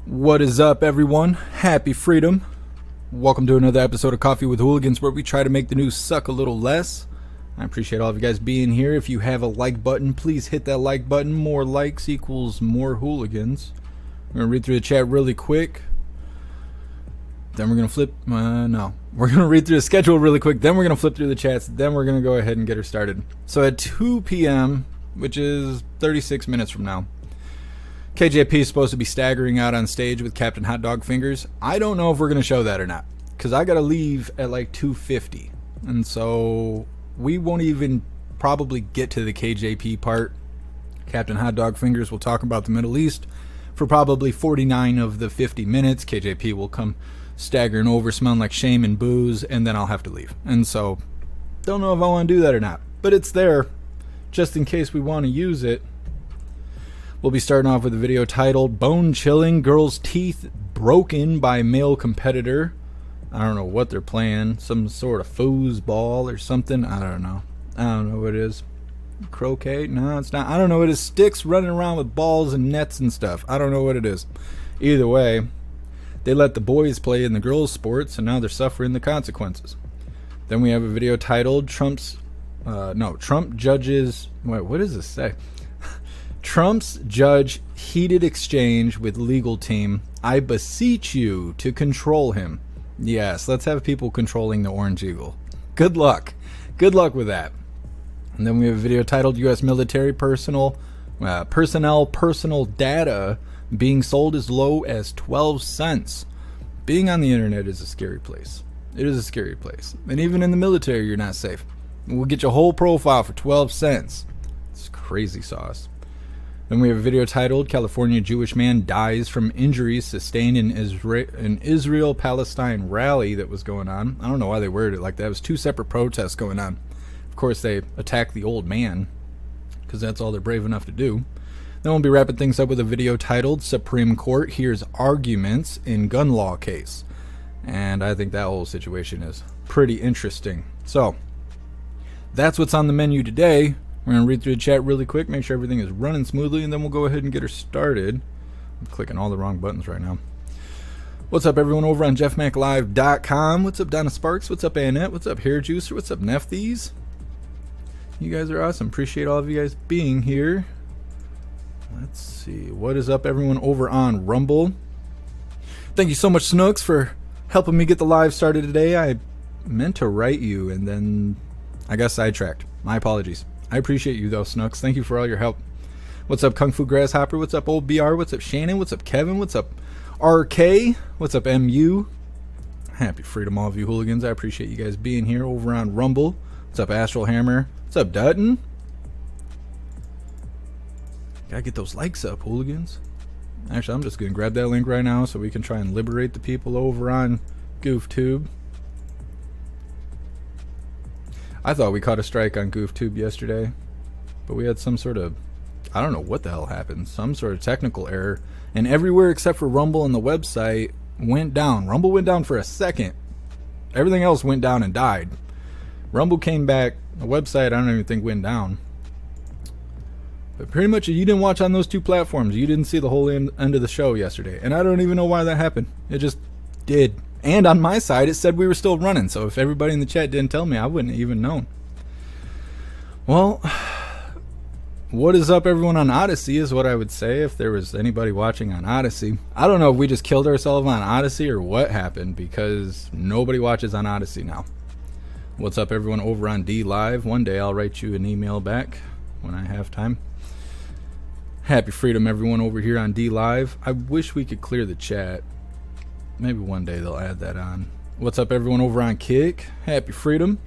What is up, everyone? Happy freedom. Welcome to another episode of Coffee with Hooligans, where we try to make the news suck a little less. I appreciate all of you guys being here. If you have a like button, please hit that like button. More likes equals more hooligans. I'm going to read through the chat really quick. Then we're going to flip... no. We're going to read through the schedule really quick. Then we're going to flip through the chats. Then we're going to go ahead and get her started. So at 2 p.m., which is 36 minutes from now, KJP is supposed to be staggering out on stage with Captain Hot Dog Fingers. I don't know if we're going to show that or not, because I got to leave at like 2:50. And so we won't even probably get to the KJP part. Captain Hot Dog Fingers will talk about the Middle East for probably 49 of the 50 minutes. KJP will come staggering over, smelling like shame and booze, and then I'll have to leave. And so don't know if I want to do that or not, but it's there just in case we want to use it. We'll be starting off with a video titled Bone Chilling, Girl's Teeth Broken by Male Competitor. I don't know what they're playing. Some sort of foosball or something. I don't know what it is. Croquet? No, it's not. I don't know what it is. Sticks running around with balls and nets and stuff. I don't know what it is. Either way, they let the boys play in the girls' sports, and now they're suffering the consequences. Then we have a video titled Trump judges... Wait, what does this say? Trump's judge heated exchange with legal team. I beseech you to control him. Yes, let's have people controlling the Orange Eagle. Good luck. Good luck with that. And then we have a video titled U.S. military personnel personal data being sold as low as 12 cents. Being on the internet is a scary place. It is a scary place. And even in the military, you're not safe. We'll get your whole profile for 12 cents. It's crazy sauce. Then we have a video titled California Jewish Man Dies from Injuries Sustained in an Israel-Palestine Rally that was going on. I don't know why they worded it like that. It was two separate protests going on. Of course, they attacked the old man, because that's all they're brave enough to do. Then we'll be wrapping things up with a video titled Supreme Court Hears Arguments in Gun Law Case. And I think that whole situation is pretty interesting. So, that's what's on the menu today. We're going to read through the chat really quick, make sure everything is running smoothly, and then we'll go ahead and get her started. I'm clicking all the wrong buttons right now. What's up, everyone, over on jeffmaclive.com? What's up, Donna Sparks? What's up, Annette? What's up, Hair Juicer? What's up, Nefties? You guys are awesome. Appreciate all of you guys being here. Let's see. What is up, everyone, over on Rumble? Thank you so much, Snooks, for helping me get the live started today. I meant to write you, and then I got sidetracked. My apologies. I appreciate you, though, Snooks. Thank you for all your help. What's up, Kung Fu Grasshopper? What's up, Old BR? What's up, Shannon? What's up, Kevin? What's up, RK? What's up, MU? Happy freedom, all of you hooligans. I appreciate you guys being here over on Rumble. What's up, Astral Hammer? What's up, Dutton? Gotta get those likes up, hooligans. Actually, I'm just gonna grab that link right now so we can try and liberate the people over on GoofTube. I thought we caught a strike on GoofTube yesterday, but we had some sort of, I don't know what the hell happened, some sort of technical error, and everywhere except for Rumble and the website went down. Rumble went down for a second. Everything else went down and died. Rumble came back. The website, I don't even think went down. But pretty much, you didn't watch on those two platforms. You didn't see the whole end of the show yesterday, and I don't even know why that happened. It just did. And on my side, it said we were still running, so if everybody in the chat didn't tell me, I wouldn't have even known. Well, what is up, everyone, on Odyssey is what I would say if there was anybody watching on Odyssey. I don't know if we just killed ourselves on Odyssey or what happened, because nobody watches on Odyssey now. What's up, everyone, over on D Live? One day I'll write you an email back when I have time. Happy freedom, everyone, over here on D Live. I wish we could clear the chat. Maybe one day they'll add that on. What's up, everyone, over on Kick? Happy freedom.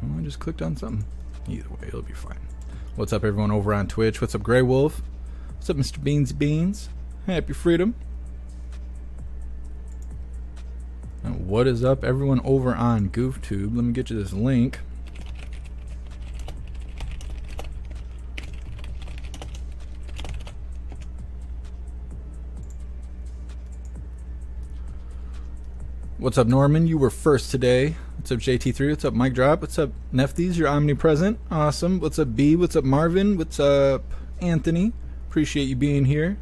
Oh, I just clicked on something. Either way, it'll be fine. What's up, everyone, over on Twitch? What's up, Grey Wolf? What's up, Mr. Beans Beans? Happy freedom. And what is up, everyone, over on GoofTube? Let me get you this link. What's up, Norman? You were first today. What's up, JT3? What's up, Mike Drop? What's up, Nefties? You're omnipresent. Awesome. What's up, B? What's up, Marvin? What's up, Anthony? Appreciate you being here.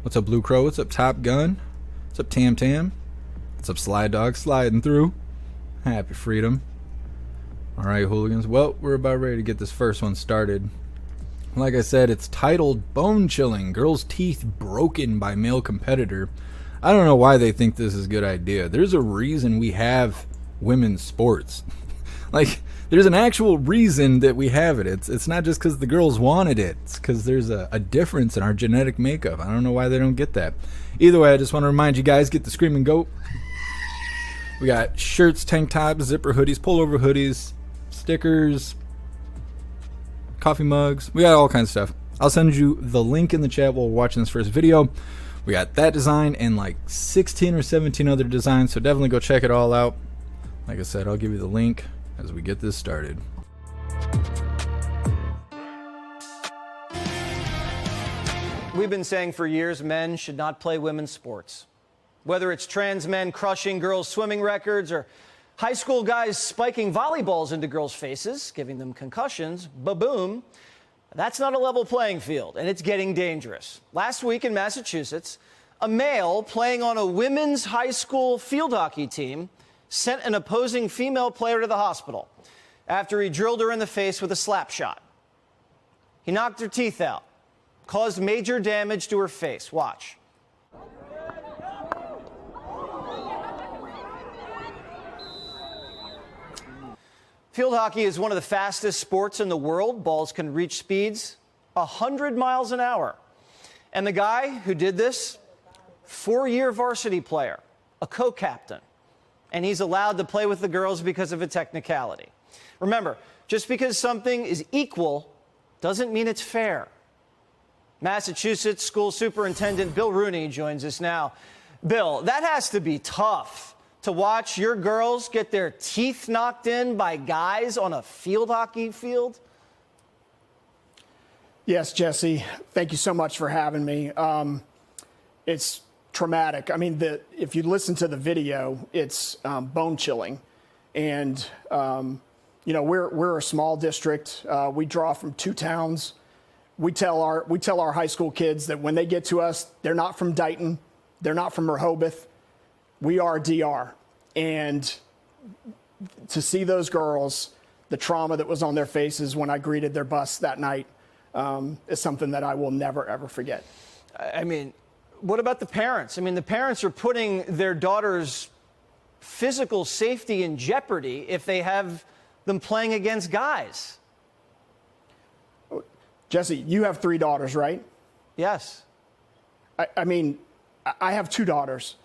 What's up, Blue Crow? What's up, Top Gun? What's up, Tam Tam? What's up, Sly Dog? Sliding through. Happy freedom. Alright, hooligans. Well, we're about ready to get this first one started. Like I said, it's titled Bone Chilling. Girl's Teeth Broken by Male Competitor. I don't know why they think this is a good idea. There's a reason we have women's sports. Like, there's an actual reason that we have it. It's not just because the girls wanted it. It's because there's a difference in our genetic makeup. I don't know why they don't get that. Either way, I just want to remind you guys, get the Screaming Goat. We got shirts, tank tops, zipper hoodies, pullover hoodies, stickers, coffee mugs. We got all kinds of stuff. I'll send you the link in the chat while we're watching this first video. We got that design and like 16 or 17 other designs, so definitely go check it all out. Like I said, I'll give you the link as we get this started. We've been saying for years men should not play women's sports. Whether it's trans men crushing girls' swimming records or high school guys spiking volleyballs into girls' faces, giving them concussions, ba-boom, that's not a level playing field, and it's getting dangerous. Last week in Massachusetts, a male playing on a women's high school field hockey team sent an opposing female player to the hospital after he drilled her in the face with a slap shot. He knocked her teeth out, caused major damage to her face. Watch. Field hockey is one of the fastest sports in the world. Balls can reach speeds 100 miles an hour. And the guy who did this, 4-year varsity player, a co-captain. And he's allowed to play with the girls because of a technicality. Remember, just because something is equal doesn't mean it's fair. Massachusetts School Superintendent Bill Rooney joins us now. Bill, that has to be tough to watch your girls get their teeth knocked in by guys on a field hockey field. Yes, Jesse. Thank you so much for having me. It's traumatic. I mean, if you listen to the video, it's bone chilling. And, you know, we're a small district. We draw from 2 towns. We tell our high school kids that when they get to us, they're not from Dighton. They're not from Rehoboth. We are DR. And to see those girls, the trauma that was on their faces when I greeted their bus that night is something that I will never, ever forget. I mean, what about the parents? I mean, the parents are putting their daughter's physical safety in jeopardy if they have them playing against guys. Jesse, you have 3 daughters, right? Yes. I mean, I have 2 daughters.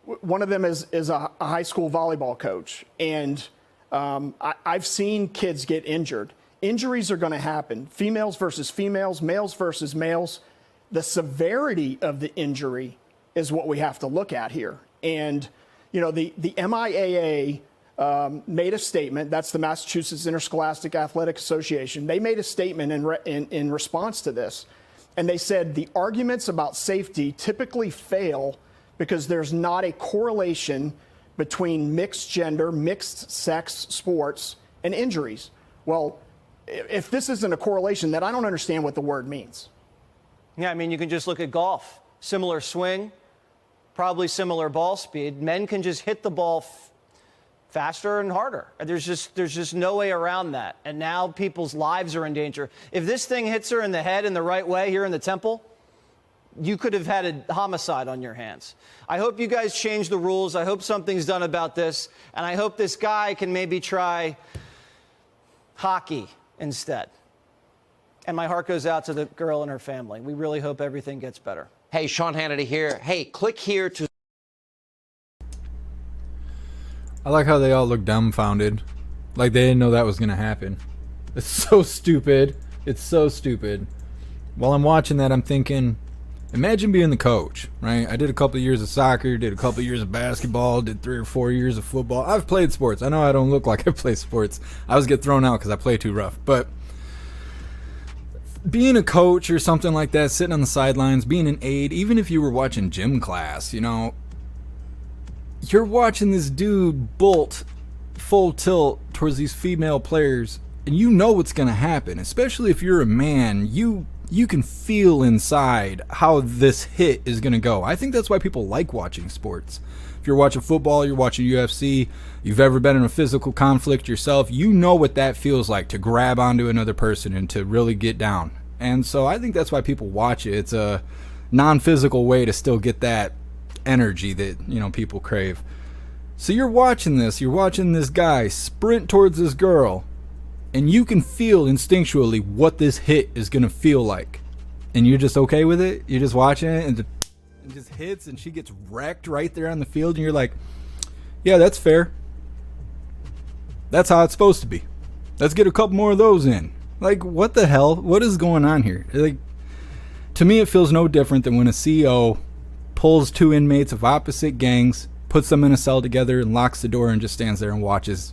One of them is a high school volleyball coach, and I've seen kids get injured. Injuries are going to happen. Females versus females, males versus males. The severity of the injury is what we have to look at here. And, you know, the MIAA made a statement. That's the Massachusetts Interscholastic Athletic Association. They made a statement in response to this. And they said the arguments about safety typically fail because there's not a correlation between mixed gender, mixed sex sports and injuries. Well, if this isn't a correlation, then I don't understand what the word means. Yeah, I mean, you can just look at golf. Similar swing, probably similar ball speed. Men can just hit the ball faster and harder. There's just no way around that. And now people's lives are in danger. If this thing hits her in the head in the right way here in the temple, you could have had a homicide on your hands. I hope you guys change the rules. I hope something's done about this. And I hope this guy can maybe try hockey instead. And my heart goes out to the girl and her family. We really hope everything gets better. Hey, Sean Hannity here. Hey, click here to... I like how they all look dumbfounded. Like they didn't know that was going to happen. It's so stupid. It's so stupid. While I'm watching that, I'm thinking, imagine being the coach, right? I did a couple of years of soccer, did a couple of years of basketball, did 3 or 4 years of football. I've played sports. I know I don't look like I play sports. I always get thrown out because I play too rough. But being a coach or something like that, sitting on the sidelines, being an aide, even if you were watching gym class, you know, you're watching this dude bolt full tilt towards these female players, and you know what's going to happen, especially if you're a man. You you can feel inside how this hit is going to go. I think that's why people like watching sports. If you're watching football, you're watching UFC, you've ever been in a physical conflict yourself, you know what that feels like to grab onto another person and to really get down. And so I think that's why people watch it. It's a non-physical way to still get that energy that, you know, people crave. So you're watching this guy sprint towards this girl, and you can feel instinctually what this hit is going to feel like. And you're just okay with it. You're just watching it, and it just hits, and she gets wrecked right there on the field, and you're like, yeah, that's fair. That's how it's supposed to be. Let's get a couple more of those in. Like, what the hell? What is going on here? Like, to me, it feels no different than when a CEO pulls two inmates of opposite gangs, puts them in a cell together, and locks the door and just stands there and watches.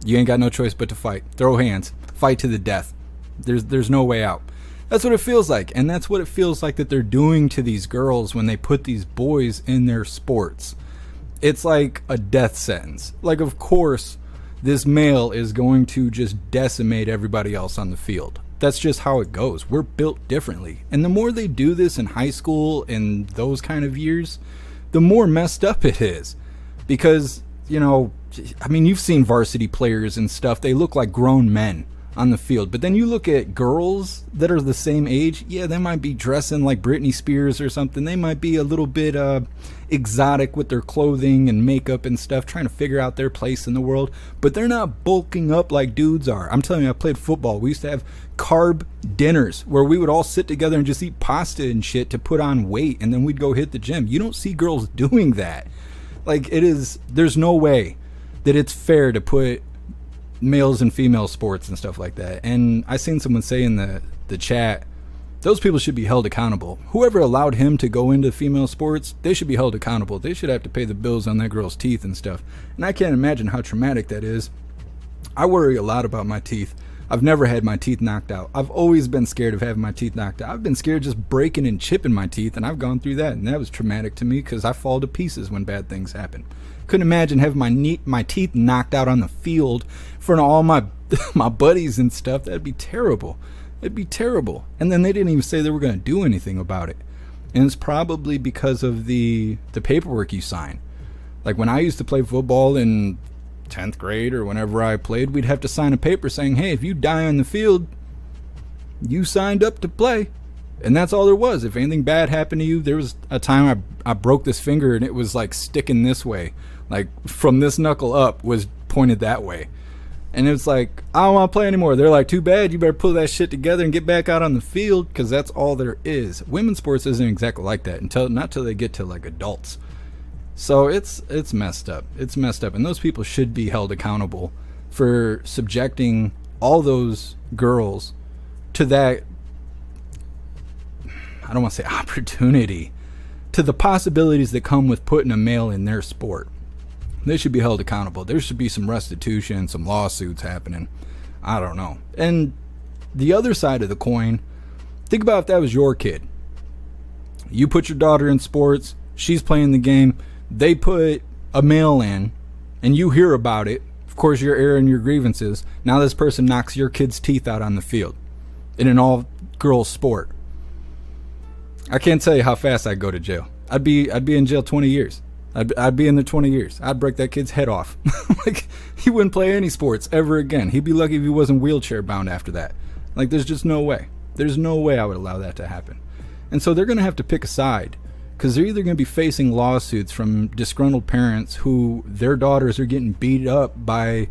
You ain't got no choice but to fight. Throw hands. Fight to the death. There's no way out. That's what it feels like. And that's what it feels like that they're doing to these girls when they put these boys in their sports. It's like a death sentence. Like, of course, this male is going to just decimate everybody else on the field. That's just how it goes. We're built differently. And the more they do this in high school and those kind of years, the more messed up it is. Because, you know, I mean, you've seen varsity players and stuff. They look like grown men on the field. But then you look at girls that are the same age. Yeah, they might be dressing like Britney Spears or something. They might be a little bit exotic with their clothing and makeup and stuff, trying to figure out their place in the world. But they're not bulking up like dudes are. I'm telling you, I played football. We used to have carb dinners where we would all sit together and just eat pasta and shit to put on weight, and then we'd go hit the gym. You don't see girls doing that. Like, there's no way that it's fair to put males and female sports and stuff like that. And I seen someone say in the chat, those people should be held accountable. Whoever allowed him to go into female sports, they should be held accountable. They should have to pay the bills on that girl's teeth and stuff. And I can't imagine how traumatic that is. I worry a lot about my teeth. I've never had my teeth knocked out. I've always been scared of having my teeth knocked out. I've been scared just breaking and chipping my teeth, and I've gone through that, and that was traumatic to me because I fall to pieces when bad things happen. Couldn't imagine having my teeth knocked out on the field in front of all my buddies and stuff. That'd be terrible. It'd be terrible. And then they didn't even say they were going to do anything about it. And it's probably because of the paperwork you sign. Like when I used to play football in 10th grade or whenever I played, we'd have to sign a paper saying, hey, if you die on the field, you signed up to play. And that's all there was. If anything bad happened to you, there was a time I broke this finger and it was like sticking this way. Like from this knuckle up was pointed that way. And it's like, I don't want to play anymore. They're like, too bad. You better pull that shit together and get back out on the field, because that's all there is. Women's sports isn't exactly like that not till they get to like adults. So it's messed up. It's messed up. And those people should be held accountable for subjecting all those girls to that, I don't want to say opportunity, to the possibilities that come with putting a male in their sport. They should be held accountable. There should be some restitution, some lawsuits happening. I don't know. And the other side of the coin, think about if that was your kid. You put your daughter in sports, she's playing the game, they put a male in, and you hear about it. Of course, you're airing your grievances. Now this person knocks your kid's teeth out on the field in an all-girls sport. I can't tell you how fast I'd go to jail. I'd be in jail 20 years. I'd be in there 20 years. I'd break that kid's head off. Like, he wouldn't play any sports ever again. He'd be lucky if he wasn't wheelchair bound after that. Like, there's just no way. There's no way I would allow that to happen. And so they're going to have to pick a side, because they're either going to be facing lawsuits from disgruntled parents who their daughters are getting beat up by,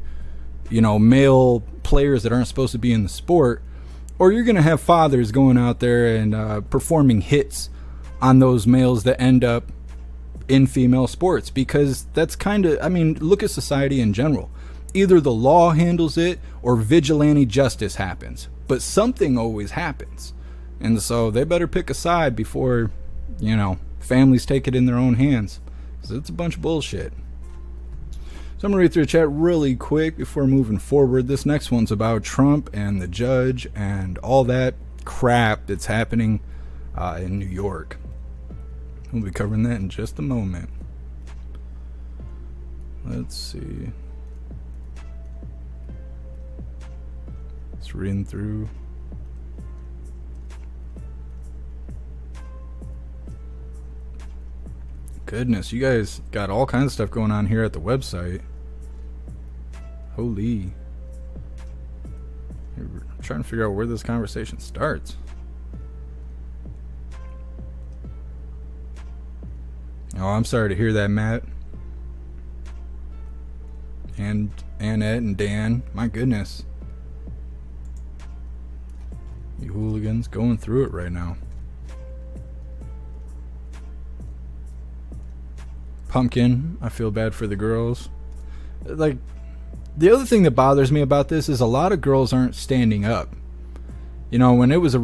you know, male players that aren't supposed to be in the sport, or you're going to have fathers going out there and performing hits on those males that end up in female sports. Because that's kind of, I mean, look at society in general. Either the law handles it or vigilante justice happens, but something always happens. And so they better pick a side before, you know, families take it in their own hands, because it's a bunch of bullshit. So I'm going to read through the chat really quick before moving forward. This next one's about Trump and the judge and all that crap that's happening in New York. We'll be covering that in just a moment. Let's see. Just reading through. goodness, you guys got all kinds of stuff going on here at the website. Holy. I'm trying to figure out where this conversation starts. Oh, I'm sorry to hear that, Matt. And Annette and Dan. My goodness. You hooligans going through it right now. Pumpkin, I feel bad for the girls. Like, the other thing that bothers me about this is a lot of girls aren't standing up. You know, when it was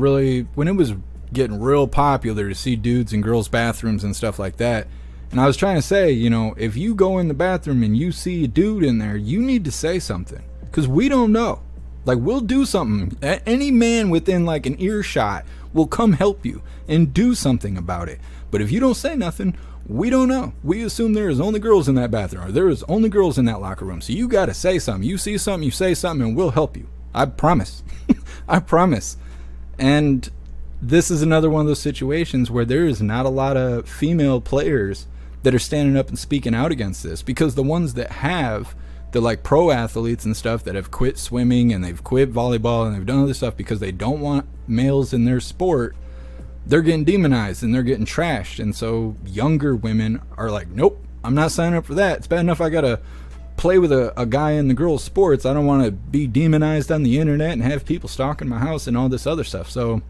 getting real popular to see dudes in girls' bathrooms and stuff like that, and I was trying to say, you know, if you go in the bathroom and you see a dude in there, you need to say something. Because we don't know. Like, we'll do something. Any man within, like, an earshot will come help you and do something about it. But if you don't say nothing, we don't know. We assume there is only girls in that bathroom, or there is only girls in that locker room. So you got to say something. You see something, you say something, and we'll help you. I promise. I promise. And this is another one of those situations where there is not a lot of female players that are standing up and speaking out against this, because the ones that have, the like pro athletes and stuff that have quit swimming and they've quit volleyball and they've done other stuff because they don't want males in their sport, they're getting demonized and they're getting trashed. And so younger women are like, nope, I'm not signing up for that. It's bad enough I gotta play with a guy in the girls' sports. I don't want to be demonized on the internet and have people stalking my house and all this other stuff. So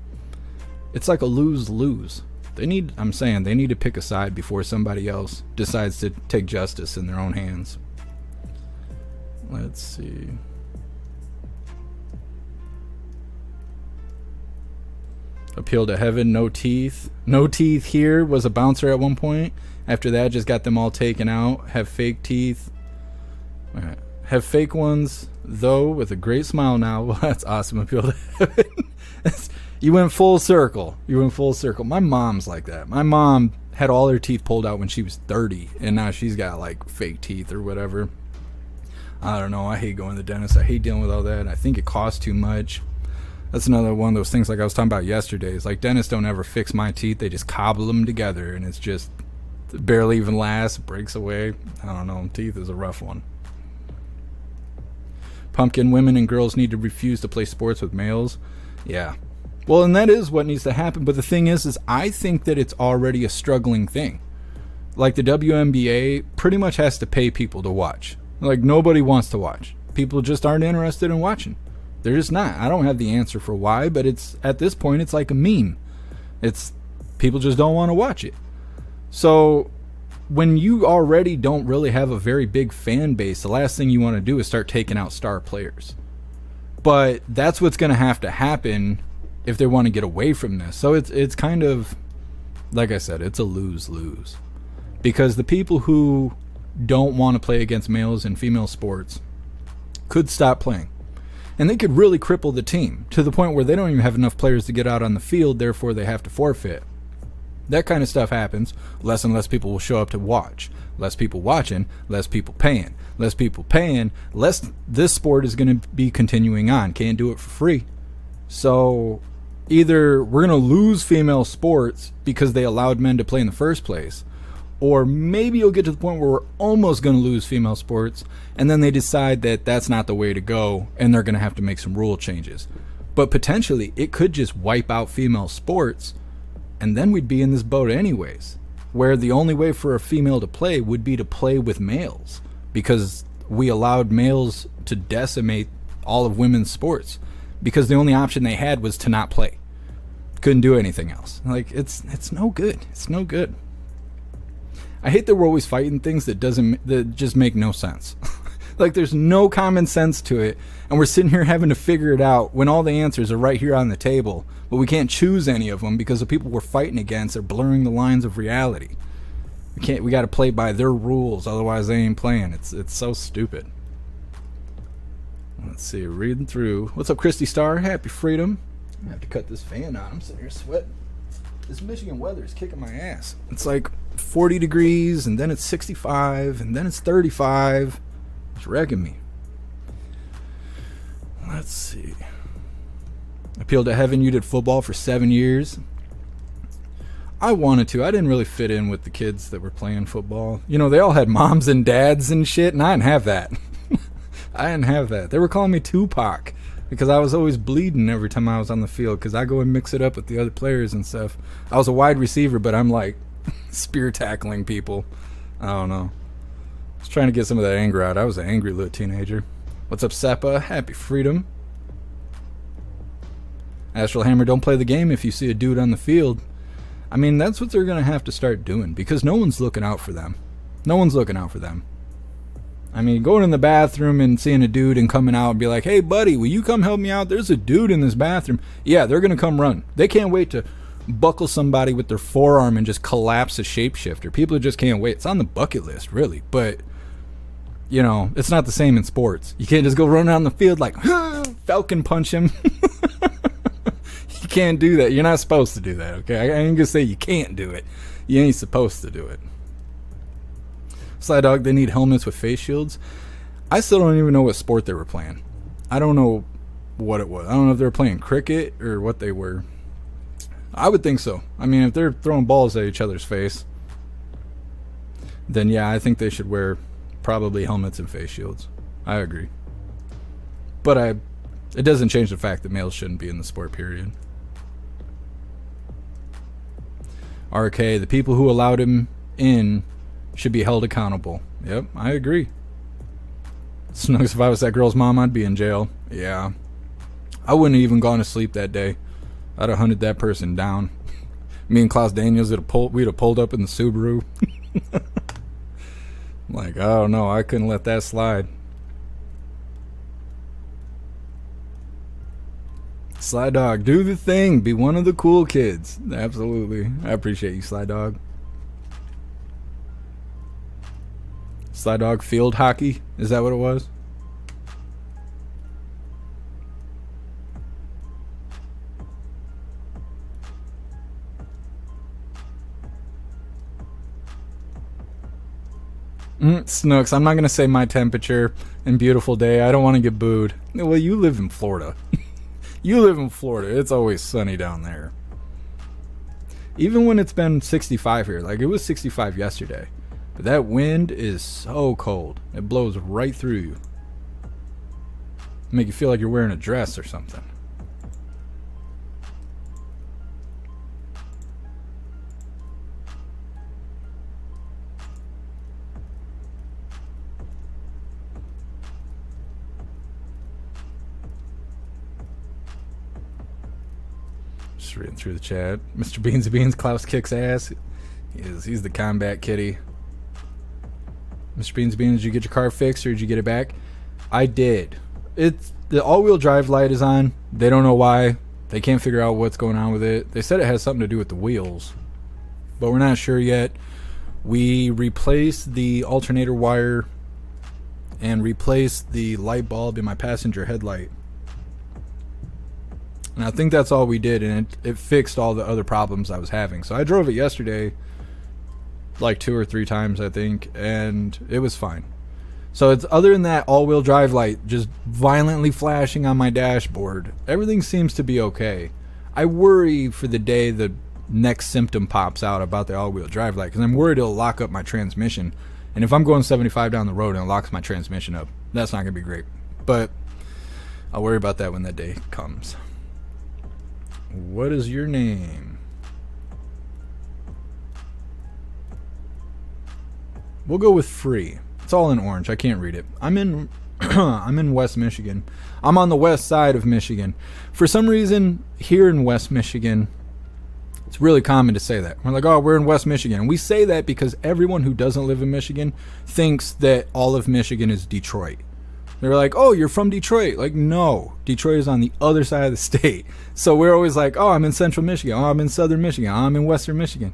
it's like a lose-lose. They need to pick a side before somebody else decides to take justice in their own hands. Let's see. Appeal to heaven, no teeth. No teeth here was a bouncer at one point. After that, just got them all taken out. Have fake teeth. Right. Have fake ones, though, with a great smile now. Well, that's awesome. Appeal to heaven. You went full circle. You went full circle. My mom's like that. My mom had all her teeth pulled out when she was 30, and now she's got like fake teeth or whatever. I don't know. I hate going to the dentist. I hate dealing with all that. I think it costs too much. That's another one of those things like I was talking about yesterday. It's like dentists don't ever fix my teeth. They just cobble them together, and it's just it barely even lasts. Breaks away. I don't know. Teeth is a rough one. Pumpkin, women and girls need to refuse to play sports with males. Yeah. Well, and that is what needs to happen. But the thing is I think that it's already a struggling thing. Like the WNBA pretty much has to pay people to watch. Like nobody wants to watch. People just aren't interested in watching. They're just not. I don't have the answer for why, but it's at this point it's like a meme. It's people just don't want to watch it. So when you already don't really have a very big fan base, the last thing you want to do is start taking out star players. But that's what's going to have to happen if they want to get away from this. So it's kind of, like I said, it's a lose-lose. Because the people who don't want to play against males in female sports could stop playing. And they could really cripple the team to the point where they don't even have enough players to get out on the field, therefore they have to forfeit. That kind of stuff happens. Less and less people will show up to watch. Less people watching, less people paying. Less people paying, less this sport is going to be continuing on. Can't do it for free. So either we're going to lose female sports because they allowed men to play in the first place, or maybe you'll get to the point where we're almost going to lose female sports, and then they decide that that's not the way to go, and they're going to have to make some rule changes. But potentially, it could just wipe out female sports, and then we'd be in this boat anyways, where the only way for a female to play would be to play with males, because we allowed males to decimate all of women's sports, because the only option they had was to not play. Couldn't do anything else. Like, it's no good. It's no good. I hate that we're always fighting things that just make no sense. Like, there's no common sense to it, and we're sitting here having to figure it out when all the answers are right here on the table, but we can't choose any of them because the people we're fighting against are blurring the lines of reality. We got to play by their rules, otherwise they ain't playing. It's so stupid. Let's see, reading through. What's up, Christy Starr? Happy freedom. I have to cut this fan on. I'm sitting here sweating. This Michigan weather is kicking my ass. It's like 40 degrees, and then it's 65, and then it's 35. It's wrecking me. Let's see. Appeal to heaven, you did football for 7 years. I wanted to. I didn't really fit in with the kids that were playing football. You know, they all had moms and dads and shit, and I didn't have that. I didn't have that. They were calling me Tupac because I was always bleeding every time I was on the field because I go and mix it up with the other players and stuff. I was a wide receiver, but I'm like spear tackling people. I don't know. I was trying to get some of that anger out. I was an angry little teenager. What's up, Seppa? Happy freedom. Astral Hammer, don't play the game if you see a dude on the field. I mean, that's what they're going to have to start doing because no one's looking out for them. No one's looking out for them. I mean, going in the bathroom and seeing a dude and coming out and be like, hey, buddy, will you come help me out? There's a dude in this bathroom. Yeah, they're going to come run. They can't wait to buckle somebody with their forearm and just collapse a shapeshifter. People just can't wait. It's on the bucket list, really. But, you know, it's not the same in sports. You can't just go run around the field like, Falcon punch him. You can't do that. You're not supposed to do that, okay? I ain't gonna say you can't do it. You ain't supposed to do it. Sly Dog, they need helmets with face shields. I still don't even know what sport they were playing. I don't know what it was. I don't know if they were playing cricket or what they were. I would think so. I mean, if they're throwing balls at each other's face, then yeah, I think they should wear probably helmets and face shields. I agree. But it doesn't change the fact that males shouldn't be in the sport, period. RK, the people who allowed him in should be held accountable. Yep, I agree. Snugs, if I was that girl's mom, I'd be in jail. Yeah. I wouldn't have even gone to sleep that day. I'd have hunted that person down. Me and Klaus Daniels, we'd have pulled up in the Subaru. Like, oh no, I couldn't let that slide. Sly Dog, do the thing. Be one of the cool kids. Absolutely. I appreciate you, Sly Dog. Sly Dog field hockey? Is that what it was? Snooks, I'm not going to say my temperature and beautiful day. I don't want to get booed. Well, you live in Florida. You live in Florida. It's always sunny down there. Even when it's been 65 here. Like, it was 65 yesterday. But that wind is so cold. It blows right through you. Make you feel like you're wearing a dress or something. Just reading through the chat. Mr. Beans Beans, Klaus kicks ass. He's the combat kitty. Mr. Beans Beans, did you get your car fixed or did you get it back? I did. The all-wheel drive light is on. They don't know why. They can't figure out what's going on with it. They said it has something to do with the wheels, but we're not sure yet. We replaced the alternator wire and replaced the light bulb in my passenger headlight. And I think that's all we did, and it fixed all the other problems I was having. So I drove it yesterday like 2 or 3 times, I think, and it was fine. So it's other than that all-wheel drive light just violently flashing on my dashboard, everything seems to be okay. I worry for the day the next symptom pops out about the all-wheel drive light, because I'm worried it'll lock up my transmission. And if I'm going 75 down the road and it locks my transmission up, that's not going to be great. But I'll worry about that when that day comes. What is your name? We'll go with free. It's all in orange. I can't read it. I'm in I'm in West Michigan. I'm on the west side of Michigan. For some reason, here in West Michigan, it's really common to say that. We're like, oh, we're in West Michigan. And we say that because everyone who doesn't live in Michigan thinks that all of Michigan is Detroit. They're like, oh, you're from Detroit. Like, no. Detroit is on the other side of the state. So we're always like, oh, I'm in Central Michigan. Oh, I'm in Southern Michigan. Oh, I'm in Western Michigan.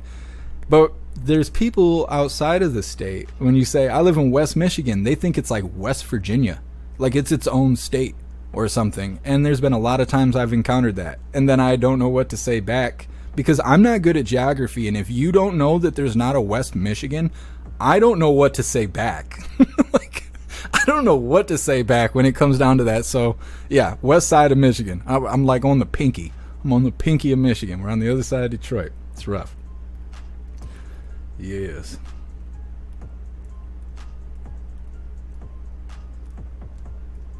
But there's people outside of the state, when you say, I live in West Michigan, they think it's like West Virginia. Like it's its own state or something. And there's been a lot of times I've encountered that. And then I don't know what to say back because I'm not good at geography. And if you don't know that there's not a West Michigan, I don't know what to say back. Like, I don't know what to say back when it comes down to that. So, yeah, west side of Michigan. I'm like on the pinky. I'm on the pinky of Michigan. We're on the other side of Detroit. It's rough. Yes.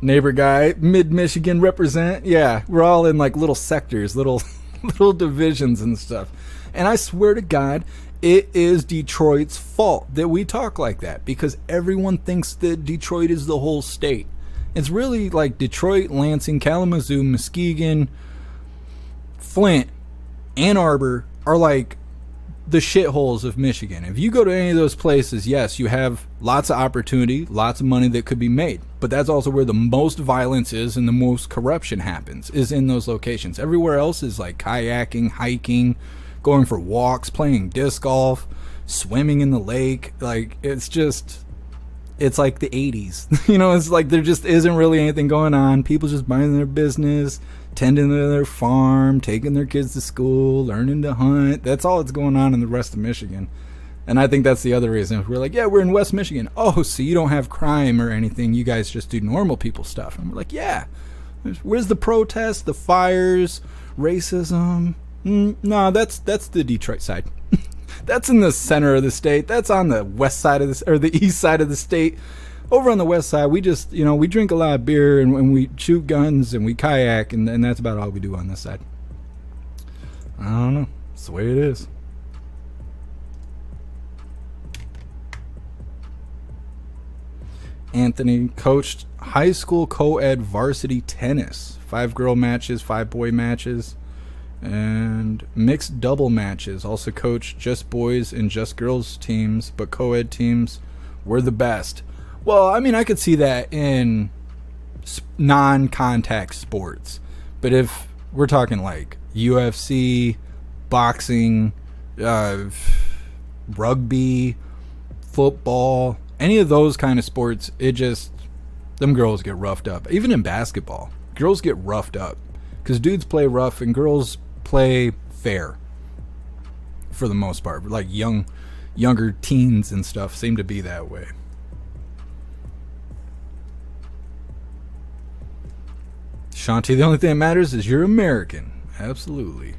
Neighbor guy, mid-Michigan represent. Yeah, we're all in like little sectors, little divisions and stuff. And I swear to God, it is Detroit's fault that we talk like that, because everyone thinks that Detroit is the whole state. It's really like Detroit, Lansing, Kalamazoo, Muskegon, Flint, Ann Arbor are like the shitholes of Michigan. If you go to any of those places, yes, you have lots of opportunity, lots of money that could be made. But that's also where the most violence is and the most corruption happens, is in those locations. Everywhere else is like kayaking, hiking, going for walks, playing disc golf, swimming in the lake. Like, it's like the 80s. You know, it's like there just isn't really anything going on. People just minding their business, tending to their farm, taking their kids to school, learning to hunt. That's all that's going on in the rest of Michigan. And I think that's the other reason. We're like, yeah, we're in West Michigan. Oh, so you don't have crime or anything. You guys just do normal people stuff. And we're like, yeah. Where's the protests, the fires, racism? No, that's the Detroit side. That's in the center of the state. That's on the west side of this, or the east side of the state. Over on the west side, we just, we drink a lot of beer and we shoot guns and we kayak, and that's about all we do on this side. I don't know. It's the way it is. Anthony coached high school co-ed varsity tennis. 5 girl matches, 5 boy matches, and mixed double matches. Also coached just boys and just girls teams, but co-ed teams were the best. Well, I mean, I could see that in non-contact sports. But if we're talking like UFC, boxing, rugby, football, any of those kind of sports, them girls get roughed up. Even in basketball, girls get roughed up because dudes play rough and girls play fair for the most part. Like younger teens and stuff seem to be that way. Shanti, the only thing that matters is you're American. Absolutely.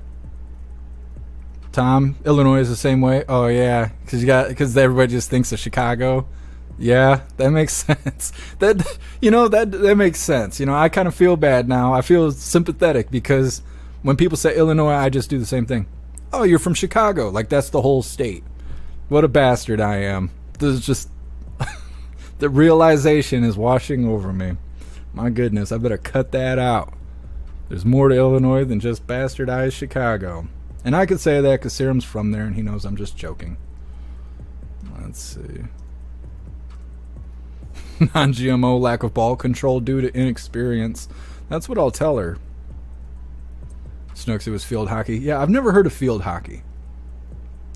Tom, Illinois is the same way. Oh yeah, because everybody just thinks of Chicago. Yeah, that makes sense. That makes sense. I kind of feel bad now. I feel sympathetic because when people say Illinois, I just do the same thing. Oh, you're from Chicago. Like that's the whole state. What a bastard I am. This is just the realization is washing over me. My goodness, I better cut that out. There's more to Illinois than just bastardized Chicago. And I could say that because Serum's from there and he knows I'm just joking. Let's see. Non-GMO, lack of ball control due to inexperience. That's what I'll tell her. Snooks, it was field hockey. Yeah, I've never heard of field hockey.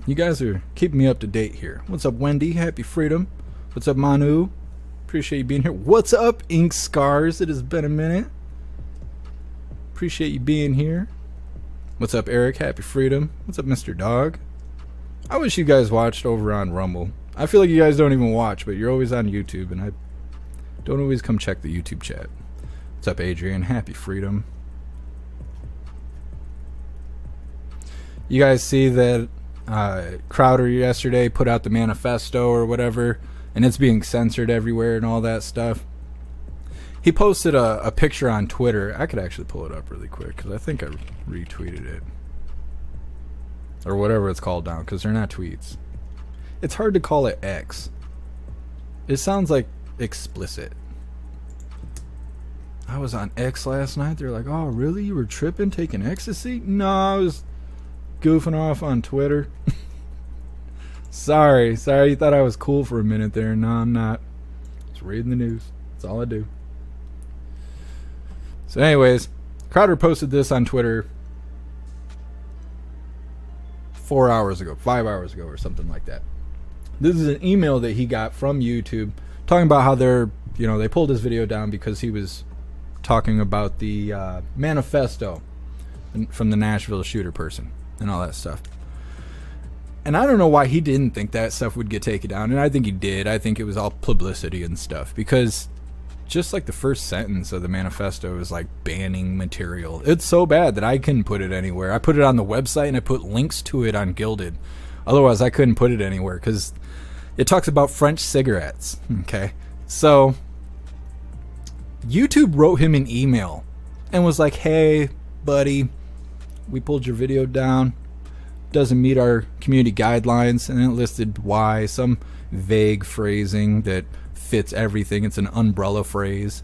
You guys are keeping me up to date here. What's up, Wendy? Happy Freedom. What's up, Manu? Appreciate you being here. What's up, Ink Scars? It has been a minute. Appreciate you being here. What's up, Eric? Happy Freedom. What's up, Mr. Dog? I wish you guys watched over on Rumble. I feel like you guys don't even watch, but you're always on YouTube, and I don't always come check the YouTube chat. What's up, Adrian? Happy Freedom. You guys see that Crowder yesterday put out the manifesto or whatever, and it's being censored everywhere and all that stuff. He posted a picture on Twitter. I could actually pull it up really quick because I think I retweeted it. Or whatever it's called now, because they're not tweets. It's hard to call it X. It sounds like explicit. I was on X last night. They're like, oh, really? You were tripping, taking ecstasy? No, I was goofing off on Twitter. Sorry, you thought I was cool for a minute there. No, I'm not. Just reading the news. That's all I do. So anyways, Crowder posted this on Twitter 4 hours ago, 5 hours ago, or something like that. This is an email that he got from YouTube talking about how they pulled his video down because he was talking about the manifesto from the Nashville shooter person and all that stuff. And I don't know why he didn't think that stuff would get taken down. And I think he did. I think it was all publicity and stuff. Because just like the first sentence of the manifesto is like banning material. It's so bad that I couldn't put it anywhere. I put it on the website and I put links to it on Gilded. Otherwise, I couldn't put it anywhere because it talks about French cigarettes. Okay. So YouTube wrote him an email and was like, hey, buddy, we pulled your video down. Doesn't meet our community guidelines. And then it listed why, some vague phrasing that fits everything. It's an umbrella phrase.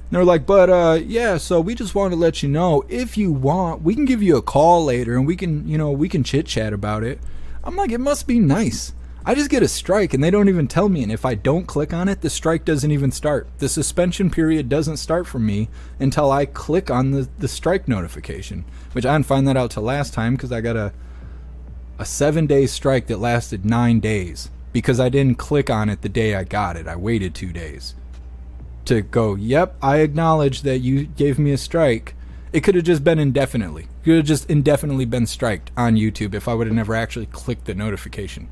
And they're like, but yeah, so we just want to let you know, if you want, we can give you a call later and we can chit chat about it. I'm like, it must be nice. I just get a strike and they don't even tell me, and if I don't click on it, the strike doesn't even start. The suspension period doesn't start for me until I click on the strike notification, which I didn't find that out till last time because I got a 7-day strike that lasted 9 days because I didn't click on it the day I got it. I waited 2 days to go, yep, I acknowledge that you gave me a strike. It could have just been indefinitely. It could have just indefinitely been striked on YouTube if I would have never actually clicked the notification.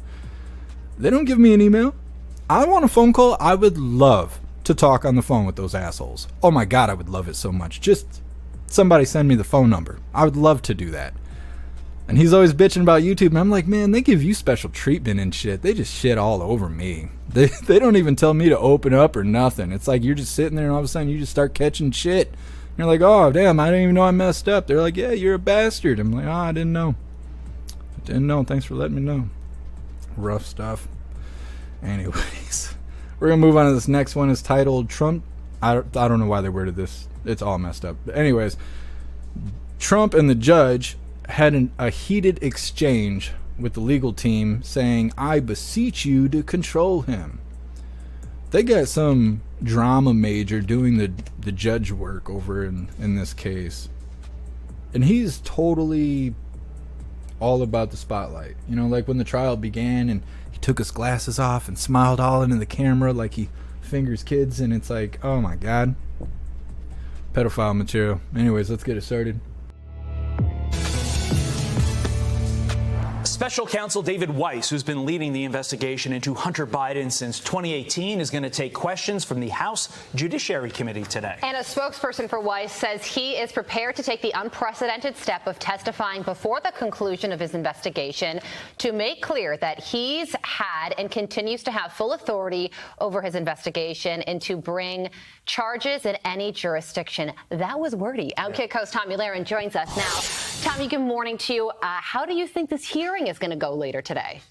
They don't give me an email. I want a phone call. I would love to talk on the phone with those assholes. Oh my God, I would love it so much. Just somebody send me the phone number. I would love to do that. And he's always bitching about YouTube. And I'm like, man, they give you special treatment and shit. They just shit all over me. They don't even tell me to open up or nothing. It's like you're just sitting there and all of a sudden you just start catching shit. And you're like, oh, damn, I didn't even know I messed up. They're like, yeah, you're a bastard. I'm like, oh, I didn't know. Thanks for letting me know. Rough stuff. Anyways, we're going to move on to this next one. It's titled Trump. I don't know why they worded this. It's all messed up. But anyways, Trump and the judge had a heated exchange with the legal team saying, I beseech you to control him. They got some drama major doing the judge work over in this case. And he's totally all about the spotlight. You know, like when the trial began and he took his glasses off and smiled all into the camera like he fingers kids, and it's like, oh my God. Pedophile material. Anyways, let's get it started. Special counsel David Weiss, who's been leading the investigation into Hunter Biden since 2018, is going to take questions from the House Judiciary Committee today. And a spokesperson for Weiss says he is prepared to take the unprecedented step of testifying before the conclusion of his investigation to make clear that he's had and continues to have full authority over his investigation and to bring charges in any jurisdiction. That was wordy. Outkick host Tommy Lahren joins us now. Tommy, good morning to you. How do you think this hearing is going to go later today?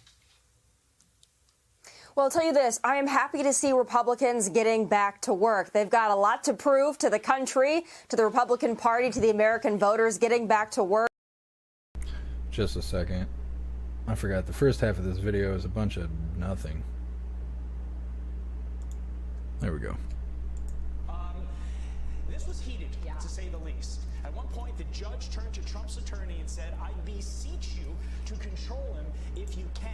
Well, I'll tell you this, I am happy to see Republicans getting back to work. They've got a lot to prove to the country, to the Republican Party, to the American voters, getting back to work. Just a second. I forgot the first half of this video is a bunch of nothing. There we go. This was heated, to say the least. At one point, the judge turned to Trump's attorney and said, I beseech you to control him if you can.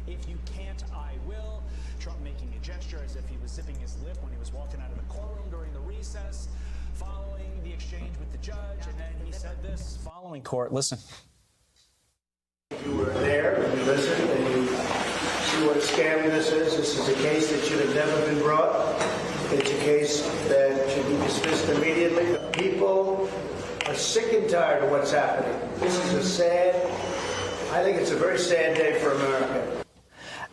If you can't, I will. Trump making a gesture as if he was zipping his lip when he was walking out of the courtroom during the recess, following the exchange with the judge, and then he said this following court. Listen. You were there and you listened and you see what a scam this is. This is a case that should have never been brought. It's a case that should be dismissed immediately. People are sick and tired of what's happening. This is I think it's a very sad day for America.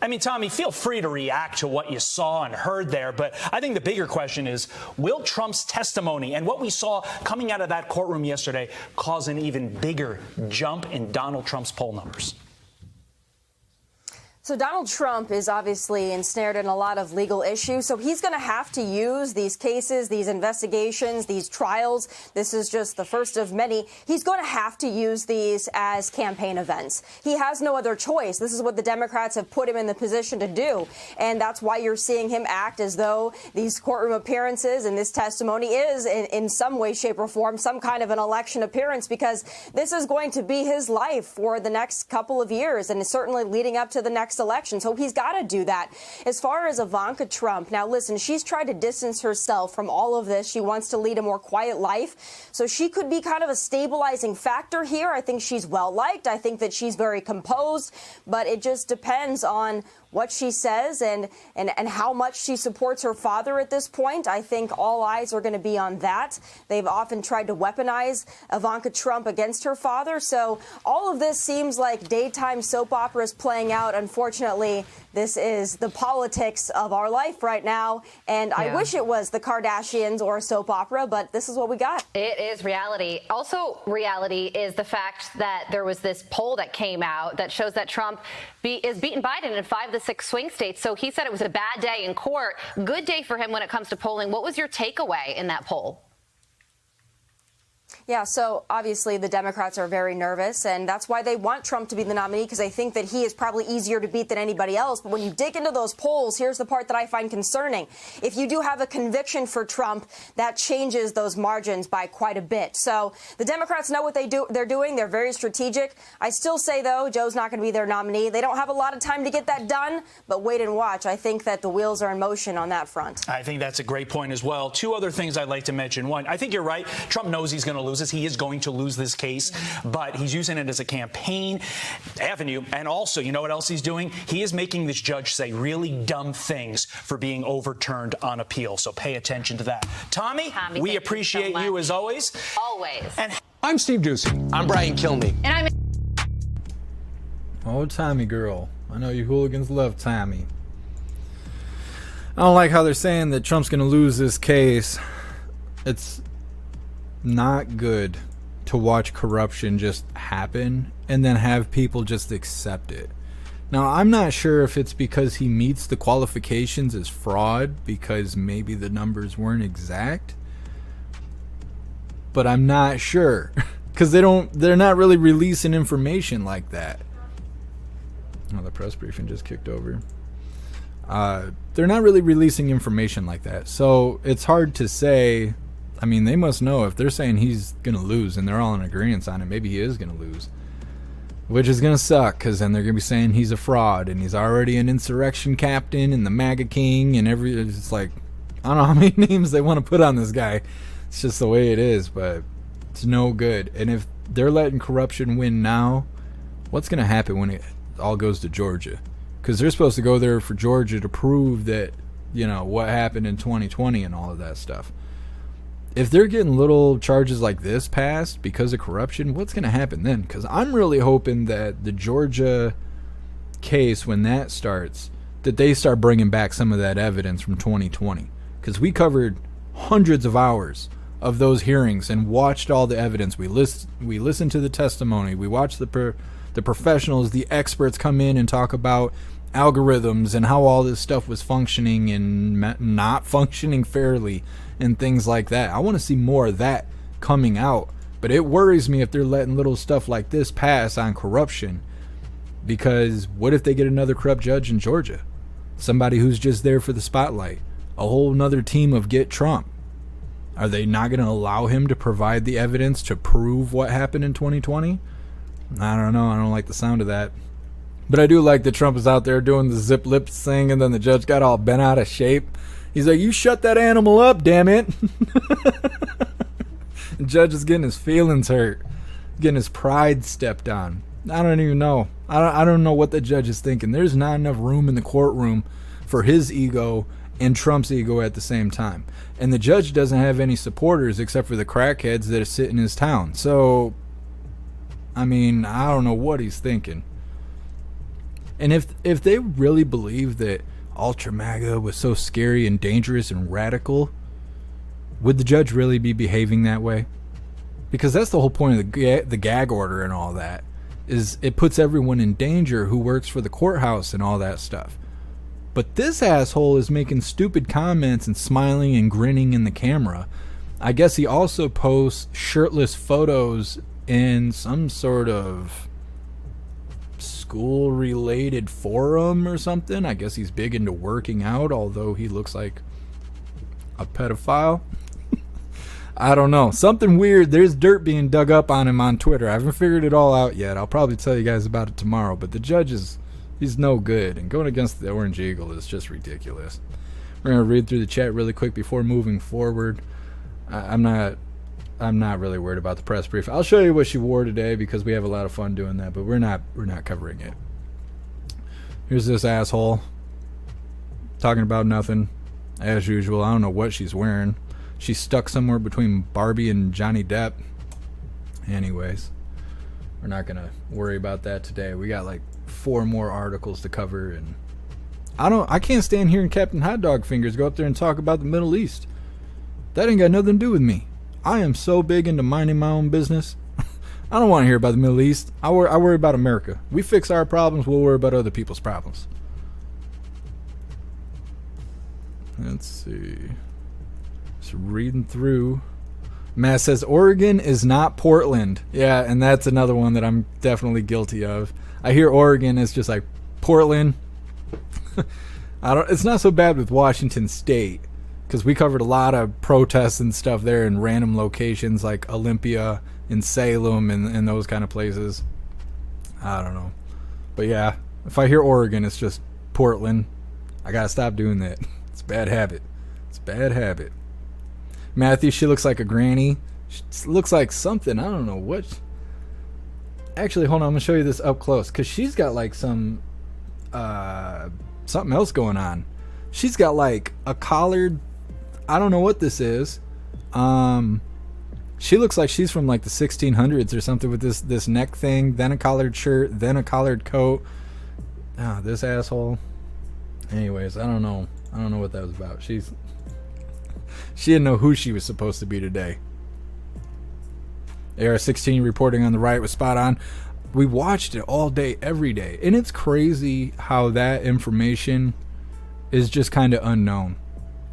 I mean, Tommy, feel free to react to what you saw and heard there, but I think the bigger question is, will Trump's testimony and what we saw coming out of that courtroom yesterday cause an even bigger jump in Donald Trump's poll numbers? So Donald Trump is obviously ensnared in a lot of legal issues, so he's going to have to use these cases, these investigations, these trials. This is just the first of many. He's going to have to use these as campaign events. He has no other choice. This is what the Democrats have put him in the position to do, and that's why you're seeing him act as though these courtroom appearances and this testimony is, in some way, shape, or form, some kind of an election appearance, because this is going to be his life for the next couple of years, and certainly leading up to the next next election. So he's got to do that. As far as Ivanka Trump, now listen, she's tried to distance herself from all of this. She wants to lead a more quiet life. So she could be kind of a stabilizing factor here. I think she's well liked. I think that she's very composed, but it just depends on what she says and how much she supports her father at this point. I think all eyes are going to be on that. They've often tried to weaponize Ivanka Trump against her father. So all of this seems like daytime soap operas playing out. Unfortunately, this is the politics of our life right now. And I wish it was the Kardashians or a soap opera, but this is what we got. It is reality. Also, reality is the fact that there was this poll that came out that shows that Trump is beating Biden in 5 of the 6 swing states. So he said it was a bad day in court. Good day for him when it comes to polling. What was your takeaway in that poll? Yeah, so obviously the Democrats are very nervous, and that's why they want Trump to be the nominee, because they think that he is probably easier to beat than anybody else. But when you dig into those polls, here's the part that I find concerning. If you do have a conviction for Trump, that changes those margins by quite a bit. So the Democrats know what they're doing. They're very strategic. I still say, though, Joe's not going to be their nominee. They don't have a lot of time to get that done, but wait and watch. I think that the wheels are in motion on that front. I think that's a great point as well. 2 other things I'd like to mention. One, I think you're right. Trump knows he's going to lose this. He is going to lose this case, but he's using it as a campaign avenue. And also, you know what else he's doing? He is making this judge say really dumb things for being overturned on appeal. So pay attention to that. Tommy, we appreciate you as always. Always. And I'm Steve Doocy. I'm Brian Kilmeade. And I'm Oh, Tommy girl. I know you hooligans love Tommy. I don't like how they're saying that Trump's going to lose this case. It's not good to watch corruption just happen and then have people just accept it. Now, I'm not sure if it's because he meets the qualifications as fraud because maybe the numbers weren't exact, but I'm not sure because they're not really releasing information like that. Oh, the press briefing just kicked over. They're not really releasing information like that, so it's hard to say. I mean, they must know if they're saying he's going to lose and they're all in agreement on it, maybe he is going to lose. Which is going to suck, because then they're going to be saying he's a fraud and he's already an insurrection captain and the MAGA king and it's like, I don't know how many names they want to put on this guy. It's just the way it is, but it's no good. And if they're letting corruption win now, what's going to happen when it all goes to Georgia? Because they're supposed to go there for Georgia to prove that, you know, what happened in 2020 and all of that stuff. If they're getting little charges like this passed because of corruption, what's going to happen then? Because I'm really hoping that the Georgia case, when that starts, that they start bringing back some of that evidence from 2020. Because we covered hundreds of hours of those hearings and watched all the evidence. We listened to the testimony. We watched the professionals, the experts come in and talk about algorithms and how all this stuff was functioning and not functioning fairly and things like that. I want to see more of that coming out, but it worries me if they're letting little stuff like this pass on corruption, because what if they get another corrupt judge in Georgia, somebody who's just there for the spotlight, a whole nother team of get Trump? Are they not going to allow him to provide the evidence to prove what happened in 2020? I don't know. I don't like the sound of that. But I do like that Trump is out there doing the zip lips thing, and then the judge got all bent out of shape. He's like, you shut that animal up, damn it. The judge is getting his feelings hurt, getting his pride stepped on. I don't even know. I don't know what the judge is thinking. There's not enough room in the courtroom for his ego and Trump's ego at the same time. And the judge doesn't have any supporters except for the crackheads that sit in his town. So, I mean, I don't know what he's thinking. And if they really believe that Ultra MAGA was so scary and dangerous and radical, would the judge really be behaving that way? Because that's the whole point of the gag order and all that, is it puts everyone in danger who works for the courthouse and all that stuff. But this asshole is making stupid comments and smiling and grinning in the camera. I guess he also posts shirtless photos in some sort of school-related forum or something. I guess he's big into working out, although he looks like a pedophile. I don't know. Something weird. There's dirt being dug up on him on Twitter. I haven't figured it all out yet. I'll probably tell you guys about it tomorrow. But the judge is He's no good. And going against the Orange Eagle is just ridiculous. We're going to read through the chat really quick before moving forward. I'm not really worried about the press brief. I'll show you what she wore today because we have a lot of fun doing that, but we're not covering it. Here's this asshole talking about nothing as usual. I don't know what she's wearing. She's stuck somewhere between Barbie and Johnny Depp. Anyways, we're not gonna worry about that today. We got like 4 more articles to cover, and I can't stand hearing Captain Hot Dog Fingers go up there and talk about the Middle East. That ain't got nothing to do with me. I am so big into minding my own business. I don't want to hear about the Middle East. I worry about America. We fix our problems, we'll worry about other people's problems. Let's see. Just reading through. Matt says Oregon is not Portland. Yeah, and that's another one that I'm definitely guilty of. I hear Oregon is just like Portland. It's not so bad with Washington State because we covered a lot of protests and stuff there in random locations like Olympia and Salem and those kind of places. I don't know. But yeah, if I hear Oregon, it's just Portland. I gotta stop doing that. It's a bad habit. It's a bad habit. Matthew, she looks like a granny. She looks like something. I don't know what. Actually, hold on. I'm going to show you this up close because she's got like some something else going on. She's got like a collared. I don't know what this is. She looks like she's from like the 1600s or something with this neck thing, then a collared shirt, then a collared coat. This asshole. Anyways, I don't know what that was about. She didn't know who she was supposed to be today. AR-16 reporting on the riot was spot on. We watched it all day, every day. And it's crazy how that information is just kind of unknown.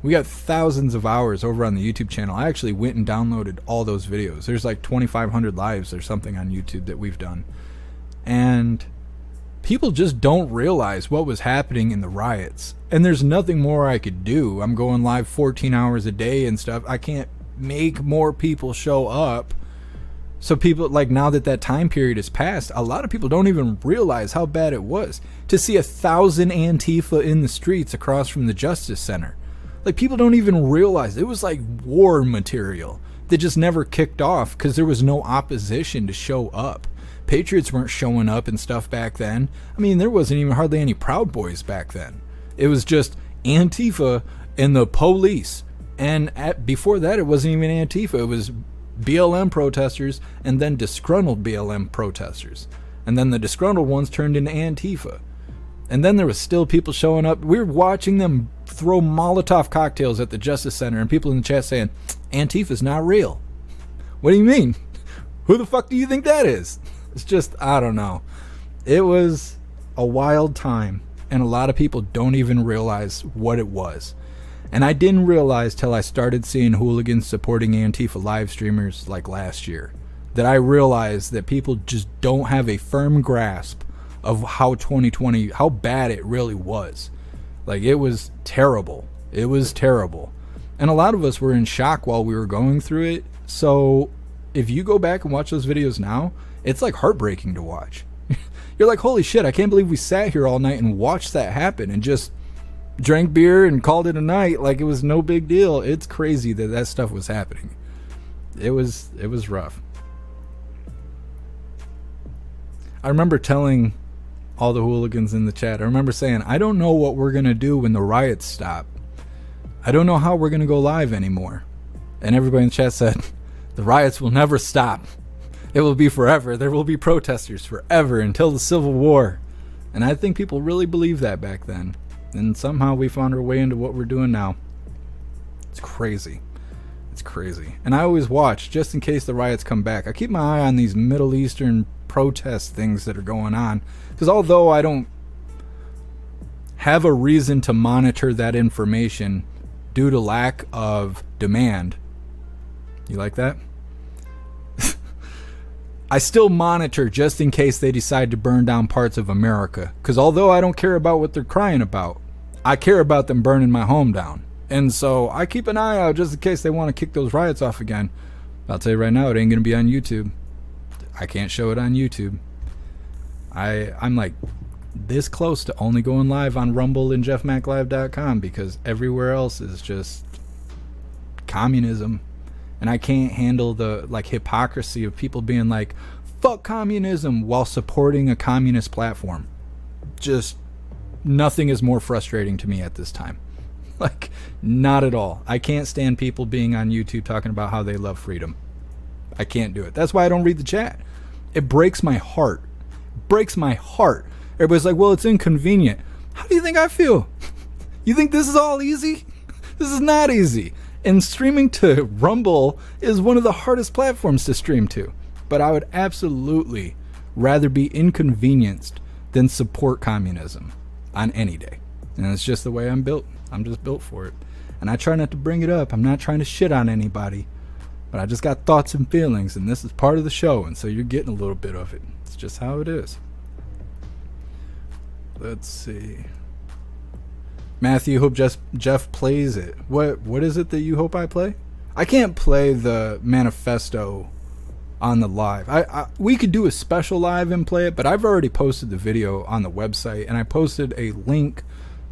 We got thousands of hours over on the YouTube channel. I actually went and downloaded all those videos. There's like 2,500 lives or something on YouTube that we've done. And people just don't realize what was happening in the riots. And there's nothing more I could do. I'm going live 14 hours a day and stuff. I can't make more people show up. So people, like, now that time period is passed, a lot of people don't even realize how bad it was to see 1,000 Antifa in the streets across from the Justice Center. Like, people don't even realize it was like war material that just never kicked off because there was no opposition to show up. Patriots weren't showing up and stuff back then. I mean, there wasn't even hardly any Proud Boys back then. It was just Antifa and the police. And before that, it wasn't even Antifa. It was BLM protesters and then disgruntled BLM protesters. And then the disgruntled ones turned into Antifa. And then there was still people showing up. We were watching them throw Molotov cocktails at the Justice Center and people in the chat saying, Antifa's not real. What do you mean? Who the fuck do you think that is? It's just, I don't know. It was a wild time. And a lot of people don't even realize what it was. And I didn't realize till I started seeing hooligans supporting Antifa live streamers like last year that I realized that people just don't have a firm grasp of how 2020, how bad it really was. Like, it was terrible. It was terrible. And a lot of us were in shock while we were going through it. So if you go back and watch those videos now, it's like heartbreaking to watch. You're like, holy shit, I can't believe we sat here all night and watched that happen and just drank beer and called it a night like it was no big deal. It's crazy that stuff was happening. It was rough. I remember telling all the hooligans in the chat, I remember saying, I don't know what we're going to do when the riots stop. I don't know how we're going to go live anymore. And everybody in the chat said, the riots will never stop. It will be forever. There will be protesters forever until the Civil War. And I think people really believed that back then. And somehow we found our way into what we're doing now. It's crazy. It's crazy. And I always watch just in case the riots come back. I keep my eye on these Middle Eastern protest things that are going on. Because although I don't have a reason to monitor that information due to lack of demand. You like that? I still monitor just in case they decide to burn down parts of America. Because although I don't care about what they're crying about, I care about them burning my home down. And so I keep an eye out just in case they want to kick those riots off again. I'll tell you right now, it ain't going to be on YouTube. I can't show it on YouTube. I'm like this close to only going live on Rumble and jeffmaclive.com, because everywhere else is just communism. And I can't handle the like hypocrisy of people being like, fuck communism, while supporting a communist platform. Just nothing is more frustrating to me at this time. Like, not at all. I can't stand people being on YouTube talking about how they love freedom. I can't do it. That's why I don't read the chat. It breaks my heart. Breaks my heart. Everybody's like, well, it's inconvenient. How do you think I feel? You think this is all easy? This is not easy. And streaming to Rumble is one of the hardest platforms to stream to. But I would absolutely rather be inconvenienced than support communism on any day. And it's just the way I'm built. I'm just built for it. And I try not to bring it up. I'm not trying to shit on anybody. But I just got thoughts and feelings, and this is part of the show, and so you're getting a little bit of it. It's just how it is. Let's see. Matthew, hope Jeff plays it. What is it that you hope I play? I can't play the manifesto on the live. We could do a special live and play it, but I've already posted the video on the website, and I posted a link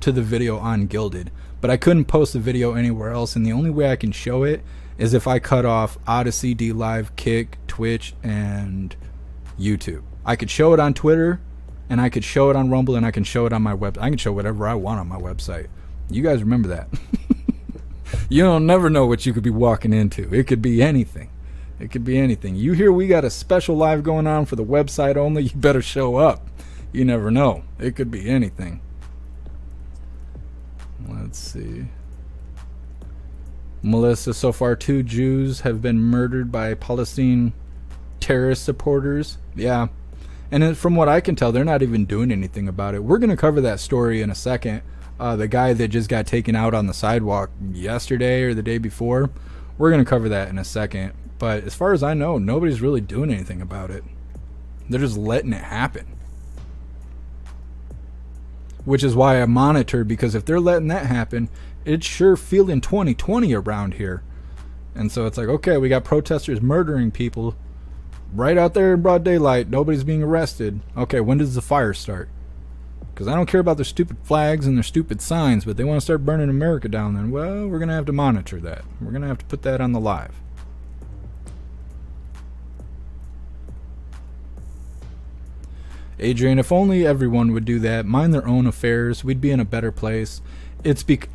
to the video on Gilded, but I couldn't post the video anywhere else, and the only way I can show it is if I cut off Odyssey, D Live, Kick, Twitch, and YouTube. I could show it on Twitter, and I could show it on Rumble, and I can show it on my web. I can show whatever I want on my website. You guys remember that. You don't never know what you could be walking into. It could be anything. It could be anything. You hear we got a special live going on for the website only, you better show up. You never know. It could be anything. Let's see. Melissa, so far 2 Jews have been murdered by Palestinian terrorist supporters. Yeah. And from what I can tell, they're not even doing anything about it. We're going to cover that story in a second. The guy that just got taken out on the sidewalk yesterday or the day before. We're going to cover that in a second. But as far as I know, nobody's really doing anything about it. They're just letting it happen. Which is why I monitor, because if they're letting that happen, it's sure feeling 2020 around here. And so it's like, okay, we got protesters murdering people right out there in broad daylight. Nobody's being arrested. Okay, when does the fire start? Because I don't care about their stupid flags and their stupid signs, but they want to start burning America down, then, well, we're going to have to monitor that. We're going to have to put that on the live. Adrian, if only everyone would do that, mind their own affairs, we'd be in a better place.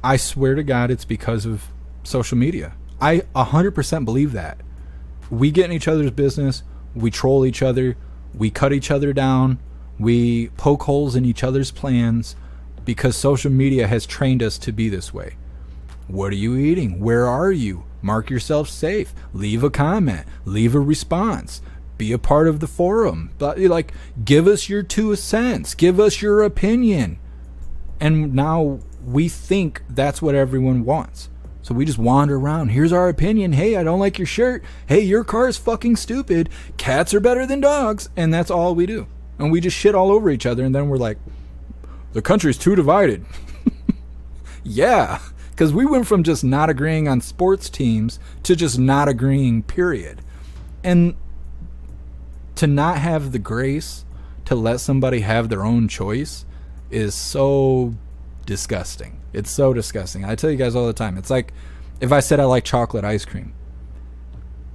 I swear to God, it's because of social media. I 100% believe that. We get in each other's business, we troll each other, we cut each other down, we poke holes in each other's plans because social media has trained us to be this way. What are you eating? Where are you? Mark yourself safe. Leave a comment. Leave a response. Be a part of the forum. But like, give us your 2 cents. Give us your opinion. And now we think that's what everyone wants. So we just wander around. Here's our opinion. Hey, I don't like your shirt. Hey, your car is fucking stupid. Cats are better than dogs. And that's all we do. And we just shit all over each other. And then we're like, the country's too divided. Yeah. Because we went from just not agreeing on sports teams to just not agreeing, period. And to not have the grace to let somebody have their own choice is so disgusting. It's so disgusting. I tell you guys all the time. It's like if I said I like chocolate ice cream.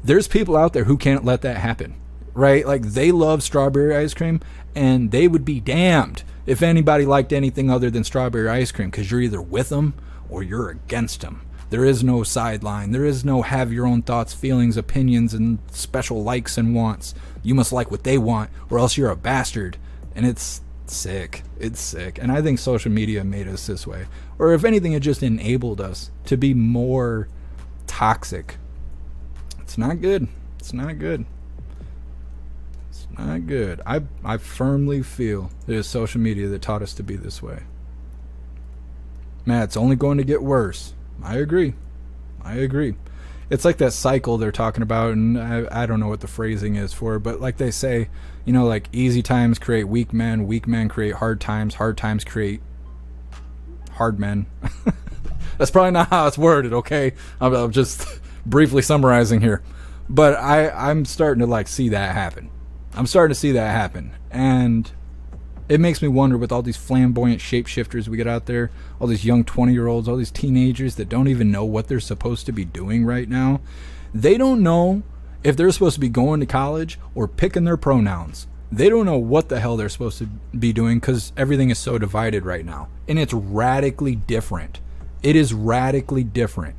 There's people out there who can't let that happen, right? Like they love strawberry ice cream, and they would be damned if anybody liked anything other than strawberry ice cream, because you're either with them or you're against them. There is no sideline. There is no have your own thoughts, feelings, opinions, and special likes and wants. You must like what they want, or else you're a bastard. And it's sick. It's sick. And I think social media made us this way. Or if anything, it just enabled us to be more toxic. It's not good. It's not good. It's not good. I firmly feel it is social media that taught us to be this way. Man, it's only going to get worse. I agree. It's like that cycle they're talking about, and I don't know what the phrasing is for it, but like they say, you know, like easy times create weak men create hard times create hard men. That's probably not how it's worded, okay? I'm just briefly summarizing here. But I'm starting to like see that happen. I'm starting to see that happen. And It makes me wonder, with all these flamboyant shapeshifters we get out there, all these young 20-year-olds, all these teenagers that don't even know what they're supposed to be doing right now. They don't know if they're supposed to be going to college or picking their pronouns. They don't know what the hell they're supposed to be doing because everything is so divided right now. And it's radically different. It is radically different.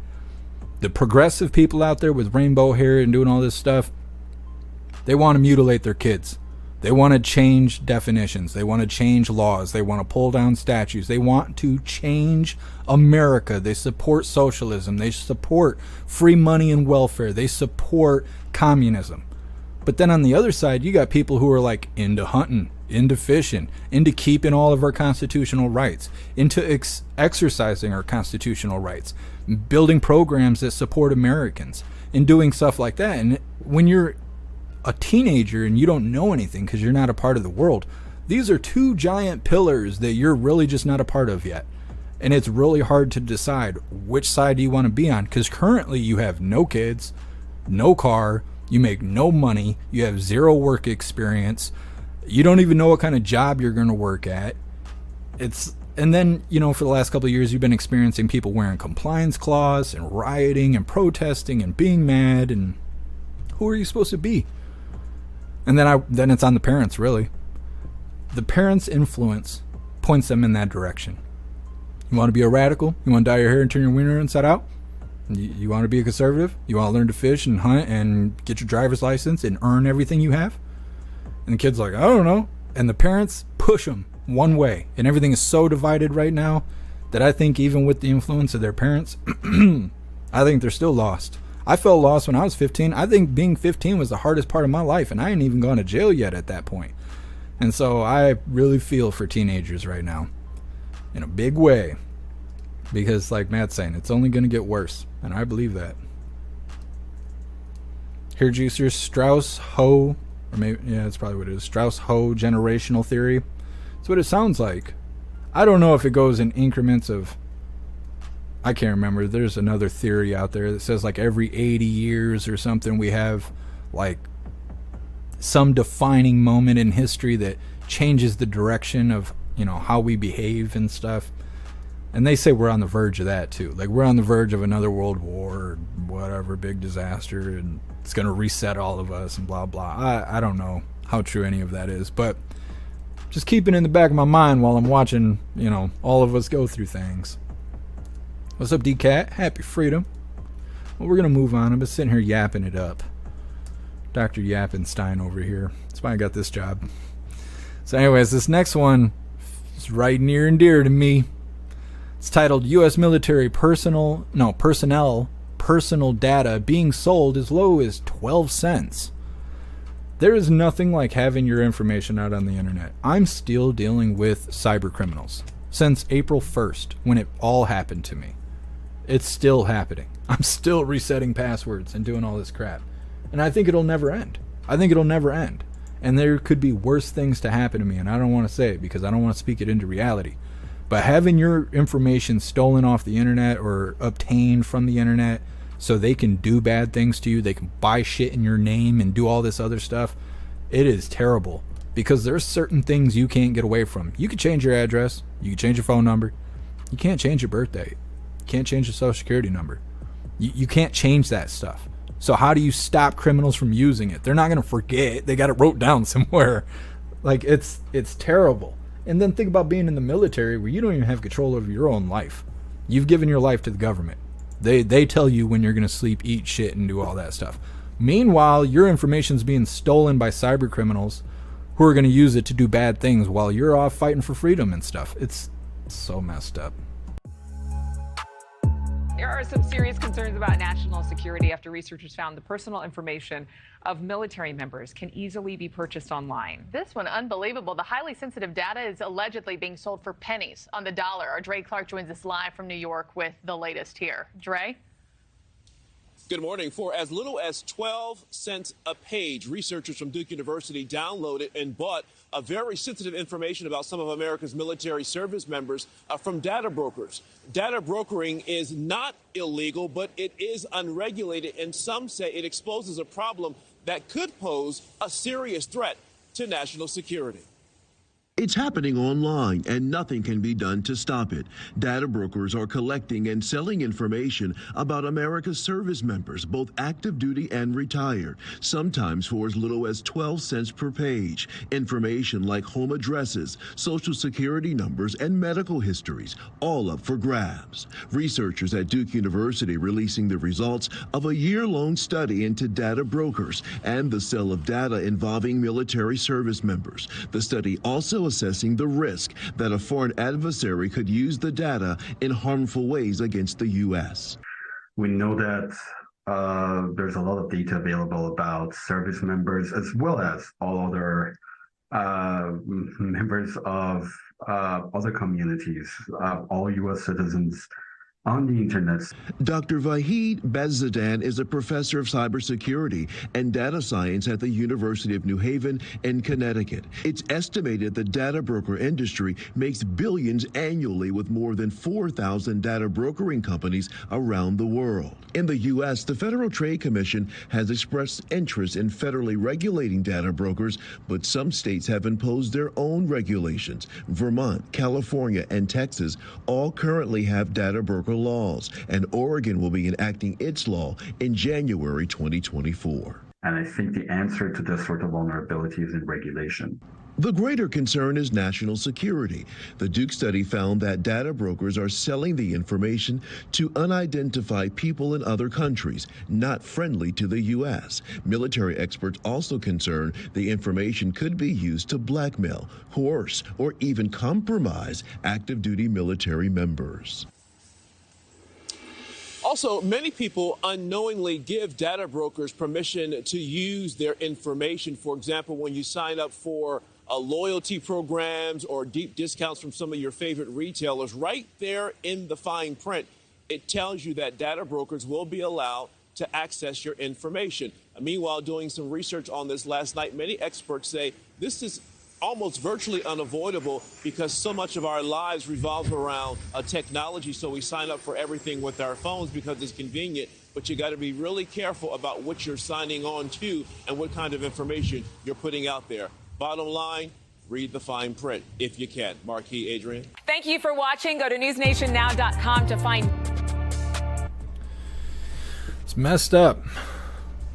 The progressive people out there with rainbow hair and doing all this stuff, they want to mutilate their kids. They want to change definitions. They want to change laws. They want to pull down statues. They want to change America. They support socialism. They support free money and welfare. They support communism. But then on the other side, you got people who are like into hunting, into fishing, into keeping all of our constitutional rights, into exercising our constitutional rights, building programs that support Americans, and doing stuff like that. And when you're a teenager and you don't know anything because you're not a part of the world, these are two giant pillars that you're really just not a part of yet. And it's really hard to decide which side do you want to be on, because currently you have no kids, no car, you make no money, you have zero work experience, you don't even know what kind of job you're going to work at. And then, you know, for the last couple of years you've been experiencing people wearing compliance clause and rioting and protesting and being mad, and who are you supposed to be? And then it's on the parents, really. The parents' influence points them in that direction. You want to be a radical? You want to dye your hair and turn your wiener inside out? You want to be a conservative? You want to learn to fish and hunt and get your driver's license and earn everything you have? And the kid's like, I don't know. And the parents push them one way. And everything is so divided right now that I think even with the influence of their parents, I think they're still lost. I felt lost when I was 15. I think being 15 was the hardest part of my life, and I ain't even gone to jail yet at that point. And so I really feel for teenagers right now in a big way, because like Matt's saying, it's only going to get worse, and I believe that. Hair juicers, Strauss-Ho, or maybe, yeah, that's probably what it is, Strauss-Ho generational theory. That's what it sounds like. I don't know if it goes in increments of, I can't remember. There's another theory out there that says like every 80 years or something we have like some defining moment in history that changes the direction of, you know, how we behave and stuff. And they say we're on the verge of that too. Like we're on the verge of another world war or whatever, big disaster, and it's going to reset all of us and blah, blah. I don't know how true any of that is, but just keep it in the back of my mind while I'm watching, you know, all of us go through things. What's up, D-Cat? Happy freedom. Well, we're going to move on. I've been sitting here yapping it up. Dr. Yappenstein over here. That's why I got this job. So anyways, this next one is right near and dear to me. It's titled U.S. Military Personnel Data Being Sold as Low as 12 Cents. There is nothing like having your information out on the internet. I'm still dealing with cyber criminals since April 1st when it all happened to me. It's still happening. I'm still resetting passwords and doing all this crap. And I think it'll never end. I think it'll never end. And there could be worse things to happen to me, and I don't want to say it because I don't want to speak it into reality. But having your information stolen off the internet or obtained from the internet so they can do bad things to you, they can buy shit in your name and do all this other stuff, it is terrible. Because there's certain things you can't get away from. You can change your address. You can change your phone number. You can't change your birth date. You can't change your social security number. You can't change that stuff. So how do you stop criminals from using it? They're not going to forget. They got it wrote down somewhere. Like, it's terrible. And then think about being in the military where you don't even have control over your own life. You've given your life to the government. They tell you when you're going to sleep, eat shit, and do all that stuff. Meanwhile, your information's being stolen by cyber criminals who are going to use it to do bad things while you're off fighting for freedom and stuff. It's so messed up. There are some serious concerns about national security after researchers found the personal information of military members can easily be purchased online. This one, unbelievable. The highly sensitive data is allegedly being sold for pennies on the dollar. Our Dre Clark joins us live from New York with the latest here. Dre? Good morning. For as little as 12 cents a page, researchers from Duke University downloaded and bought a very sensitive information about some of America's military service members from data brokers. Data brokering is not illegal, but it is unregulated, and some say it exposes a problem that could pose a serious threat to national security. It's happening online, and nothing can be done to stop it. Data brokers are collecting and selling information about America's service members, both active duty and retired, sometimes for as little as 12 cents per page. Information like home addresses, social security numbers, and medical histories, all up for grabs. Researchers at Duke University releasing the results of a year-long study into data brokers and the sale of data involving military service members. The study also assessing the risk that a foreign adversary could use the data in harmful ways against the U.S. We know that there's a lot of data available about service members as well as all other members of other communities, all U.S. citizens on the internet. Dr. Vahid Bezzadan is a professor of cybersecurity and data science at the University of New Haven in Connecticut. It's estimated the data broker industry makes billions annually with more than 4,000 data brokering companies around the world. In the U.S., the Federal Trade Commission has expressed interest in federally regulating data brokers, but some states have imposed their own regulations. Vermont, California, and Texas all currently have data broker laws, and Oregon will be enacting its law in January 2024. And I think the answer to this sort of vulnerability is in regulation. The greater concern is national security. The Duke study found that data brokers are selling the information to unidentified people in other countries, not friendly to the U.S. Military experts also concerned the information could be used to blackmail, coerce, or even compromise active duty military members. Also, many people unknowingly give data brokers permission to use their information. For example, when you sign up for loyalty programs or deep discounts from some of your favorite retailers, right there in the fine print, it tells you that data brokers will be allowed to access your information. Meanwhile, doing some research on this last night, many experts say this is almost virtually unavoidable because so much of our lives revolve around technology. So we sign up for everything with our phones because it's convenient. But you got to be really careful about what you're signing on to and what kind of information you're putting out there. Bottom line, read the fine print if you can. Marquis, Adrian. Thank you for watching. Go to newsnationnow.com to find. It's messed up.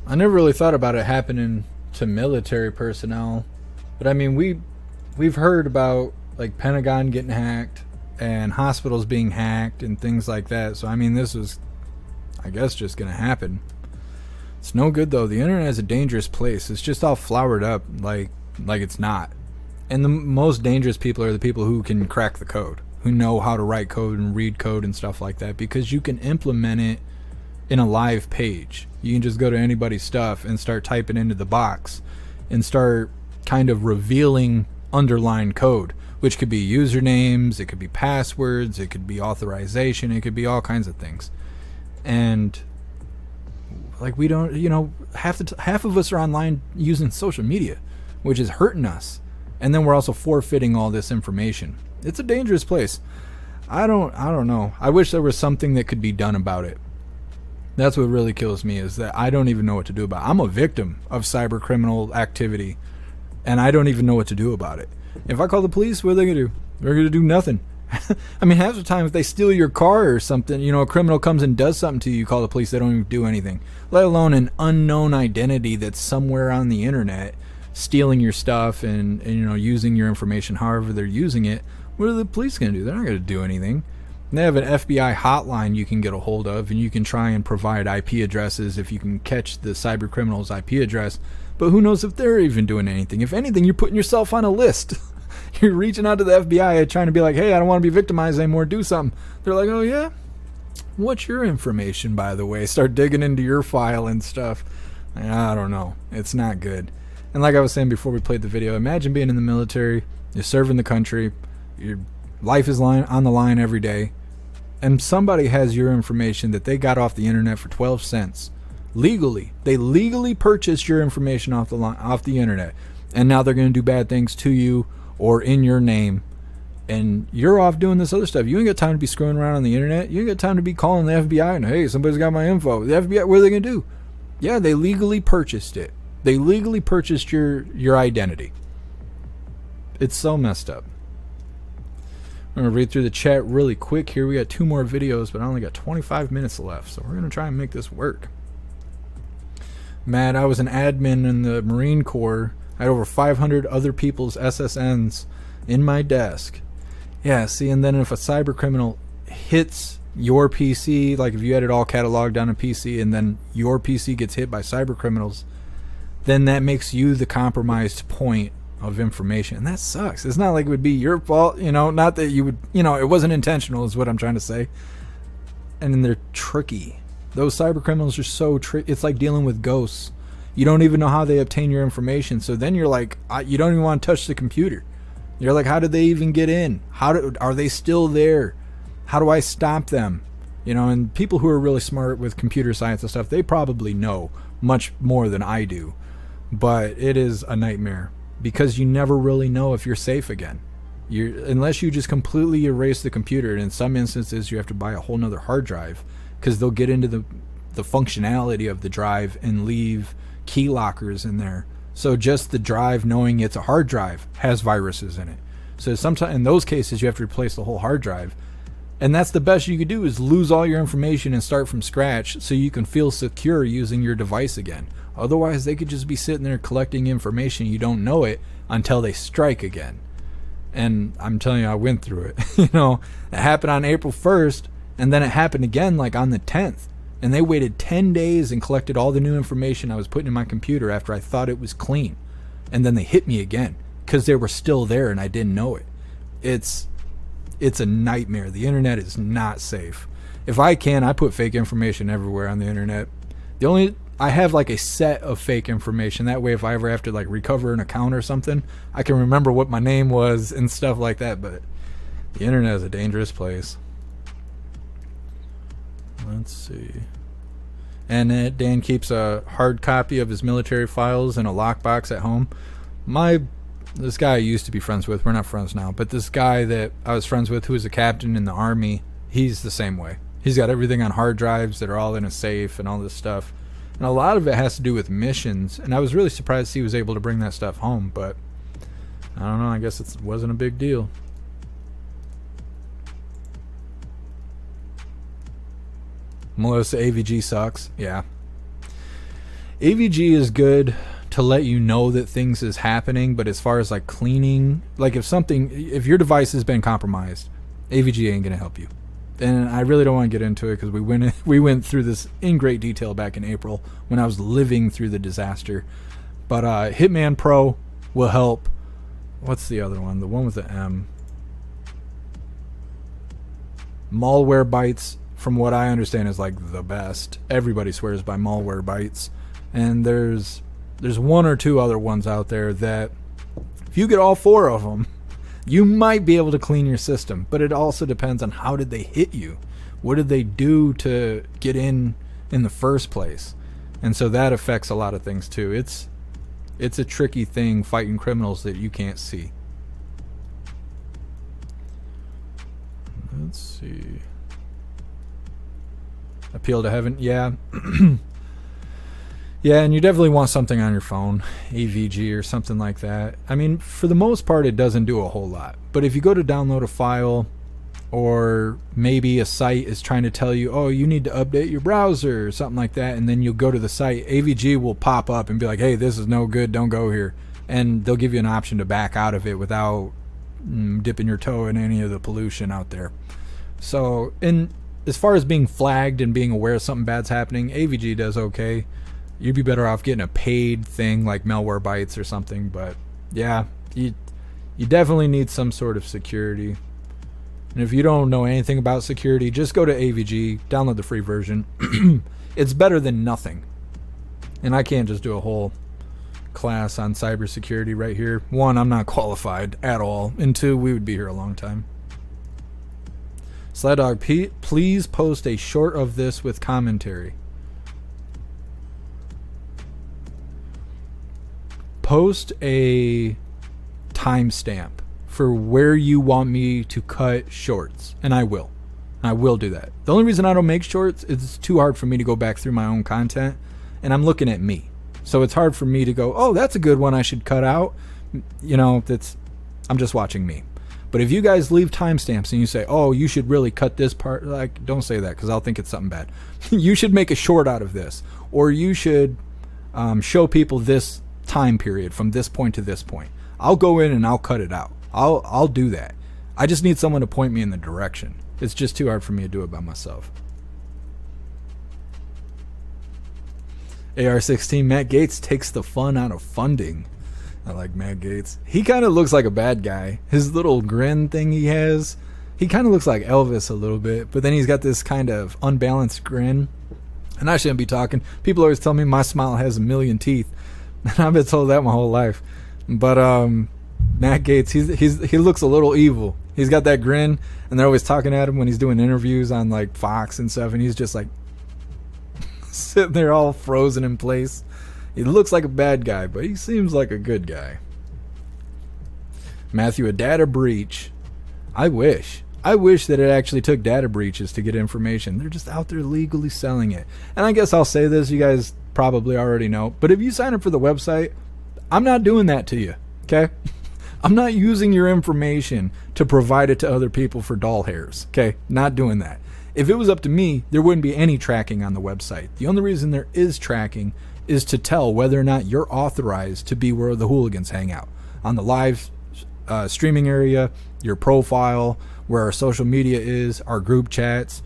I never really thought about it happening to military personnel. But I mean, we've heard about like Pentagon getting hacked and hospitals being hacked and things like that. So I mean, this is, I guess, just gonna happen. It's no good though. The internet is a dangerous place. It's just all flowered up like it's not. And the most dangerous people are the people who can crack the code, who know how to write code and read code and stuff like that, because you can implement it in a live page. You can just go to anybody's stuff and start typing into the box and start kind of revealing underlined code, which could be usernames, it could be passwords, it could be authorization, it could be all kinds of things. And like, we don't, you know, half of us are online using social media, which is hurting us. And then we're also forfeiting all this information. It's a dangerous place. I don't know. I wish there was something that could be done about it. That's what really kills me, is that I don't even know what to do about it. I'm a victim of cyber criminal activity, and I don't even know what to do about it. If I call the police, what are they going to do? They're going to do nothing. I mean, half the time, if they steal your car or something, you know, a criminal comes and does something to you, you call the police, they don't even do anything. Let alone an unknown identity that's somewhere on the internet stealing your stuff and you know, using your information however they're using it. What are the police going to do? They're not going to do anything. And they have an FBI hotline you can get a hold of, and you can try and provide IP addresses if you can catch the cyber criminal's IP address. But who knows if they're even doing anything? If anything, you're putting yourself on a list. You're reaching out to the FBI trying to be like, hey, I don't want to be victimized anymore, do something. They're like, oh yeah? What's your information, by the way? Start digging into your file and stuff. I don't know. It's not good. And like I was saying before we played the video, imagine being in the military, you're serving the country, your life is on the line every day, and somebody has your information that they got off the internet for 12 cents. Legally. They legally purchased your information off the internet. And now they're going to do bad things to you or in your name. And you're off doing this other stuff. You ain't got time to be screwing around on the internet. You ain't got time to be calling the FBI and, hey, somebody's got my info. The FBI, what are they going to do? Yeah, they legally purchased it. They legally purchased your identity. It's so messed up. I'm going to read through the chat really quick here. We got 2 more videos, but I only got 25 minutes left, so we're going to try and make this work. Matt, I was an admin in the Marine Corps. I had over 500 other people's SSNs in my desk. Yeah, see, and then if a cyber criminal hits your PC, like if you had it all cataloged on a PC and then your PC gets hit by cyber criminals, then that makes you the compromised point of information. And that sucks. It's not like it would be your fault, you know, not that you would, you know, it wasn't intentional is what I'm trying to say. And then they're tricky. Those cyber criminals are so tricky. It's like dealing with ghosts. You don't even know how they obtain your information. So then you're like, you don't even want to touch the computer. You're like, how did they even get in? Are they still there? How do I stop them? You know, and people who are really smart with computer science and stuff, they probably know much more than I do. But it is a nightmare because you never really know if you're safe again. Unless you just completely erase the computer. And in some instances, you have to buy a whole nother hard drive because they'll get into the functionality of the drive and leave key lockers in there. So just the drive, knowing it's a hard drive, has viruses in it. So sometimes in those cases, you have to replace the whole hard drive. And that's the best you could do, is lose all your information and start from scratch so you can feel secure using your device again. Otherwise, they could just be sitting there collecting information. You don't know it until they strike again. And I'm telling you, I went through it. You know, it happened on April 1st, and then it happened again like on the 10th. And they waited 10 days and collected all the new information I was putting in my computer after I thought it was clean. And then they hit me again because they were still there and I didn't know it. It's a nightmare. The internet is not safe. If I can, I put fake information everywhere on the internet. I have like a set of fake information. That way, if I ever have to like recover an account or something, I can remember what my name was and stuff like that. But the internet is a dangerous place. Let's see. And Dan keeps a hard copy of his military files in a lockbox at home. This guy I used to be friends with, we're not friends now, but this guy that I was friends with who was a captain in the Army, he's the same way. He's got everything on hard drives that are all in a safe and all this stuff. And a lot of it has to do with missions. And I was really surprised he was able to bring that stuff home, but I don't know, I guess it wasn't a big deal. Melissa, AVG sucks. Yeah. AVG is good to let you know that things is happening, but as far as like cleaning, like if your device has been compromised, AVG ain't gonna help you. And I really don't want to get into it because we went through this in great detail back in April when I was living through the disaster. But Hitman Pro will help. What's the other one? The one with the M. Malwarebytes, from what I understand, is like the best. Everybody swears by Malwarebytes. And there's one or two other ones out there that if you get all 4 of them, you might be able to clean your system. But it also depends on how did they hit you. What did they do to get in the first place? And so that affects a lot of things too. It's a tricky thing fighting criminals that you can't see. Let's see. Appeal to heaven. Yeah. Yeah, and you definitely want something on your phone, AVG or something like that. I mean, for the most part, it doesn't do a whole lot. But if you go to download a file, or maybe a site is trying to tell you, oh, you need to update your browser or something like that, and then you'll go to the site, AVG will pop up and be like, hey, this is no good, don't go here. And they'll give you an option to back out of it without dipping your toe in any of the pollution out there. So, as far as being flagged and being aware something bad's happening, AVG does okay. You'd be better off getting a paid thing like Malwarebytes or something. But yeah, you definitely need some sort of security. And if you don't know anything about security, just go to AVG, download the free version. It's better than nothing. And I can't just do a whole class on cybersecurity right here. 1, I'm not qualified at all. And 2, we would be here a long time. Sled Dog, please post a short of this with commentary. Post a timestamp for where you want me to cut shorts, and I will do that. The only reason I don't make shorts is it's too hard for me to go back through my own content, and I'm looking at me, so it's hard for me to go, oh, that's a good one I should cut out. You know, I'm just watching me. But if you guys leave timestamps and you say, oh, you should really cut this part, like, don't say that because I'll think it's something bad. You should make a short out of this. Or you should show people this time period from this point to this point. I'll go in and I'll cut it out. I'll do that. I just need someone to point me in the direction. It's just too hard for me to do it by myself. AR-16, Matt Gaetz takes the fun out of funding. I like Matt Gaetz. He kind of looks like a bad guy. His little grin thing he has, he kind of looks like Elvis a little bit, but then he's got this kind of unbalanced grin. And I shouldn't be talking. People always tell me my smile has 1,000,000 teeth. And I've been told that my whole life. But Matt Gaetz, he looks a little evil. He's got that grin, and they're always talking at him when he's doing interviews on like Fox and stuff, and he's just like sitting there all frozen in place. He looks like a bad guy, but he seems like a good guy. Matthew, a data breach. I wish that it actually took data breaches to get information. They're just out there legally selling it. And I guess I'll say this, you guys probably already know, but if you sign up for the website, I'm not doing that to you, okay? I'm not using your information to provide it to other people for doll hairs, okay? Not doing that. If it was up to me, there wouldn't be any tracking on the website. The only reason there is tracking is to tell whether or not you're authorized to be where the hooligans hang out. On the live streaming area, your profile, where our social media is, our group chats.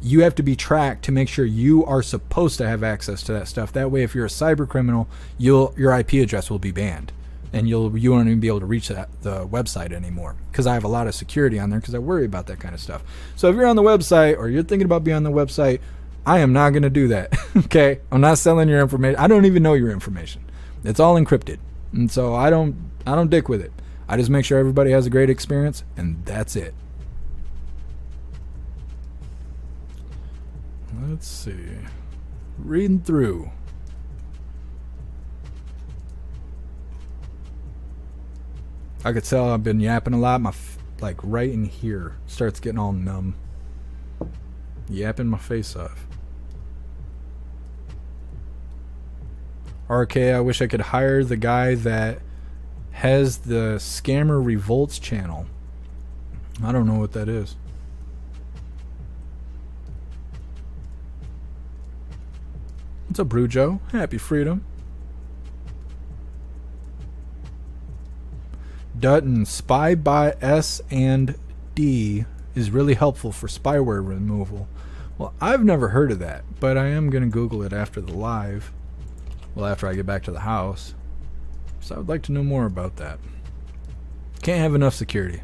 You have to be tracked to make sure you are supposed to have access to that stuff. That way, if you're a cyber criminal, your IP address will be banned. And you won't even be able to reach the website anymore. Because I have a lot of security on there because I worry about that kind of stuff. So if you're on the website or you're thinking about being on the website, I am not going to do that. Okay? I'm not selling your information. I don't even know your information. It's all encrypted. And so I don't dick with it. I just make sure everybody has a great experience, and that's it. Let's see. Reading through. I could tell I've been yapping a lot. My like right in here starts getting all numb. Yapping my face off. RK, I wish I could hire the guy that has the Scammer Revolts channel. I don't know what that is. What's up, Brew Joe? Happy freedom. Dutton, Spy by S&D is really helpful for spyware removal. Well, I've never heard of that, but I am going to Google it after the live. Well, after I get back to the house. So I would like to know more about that. Can't have enough security.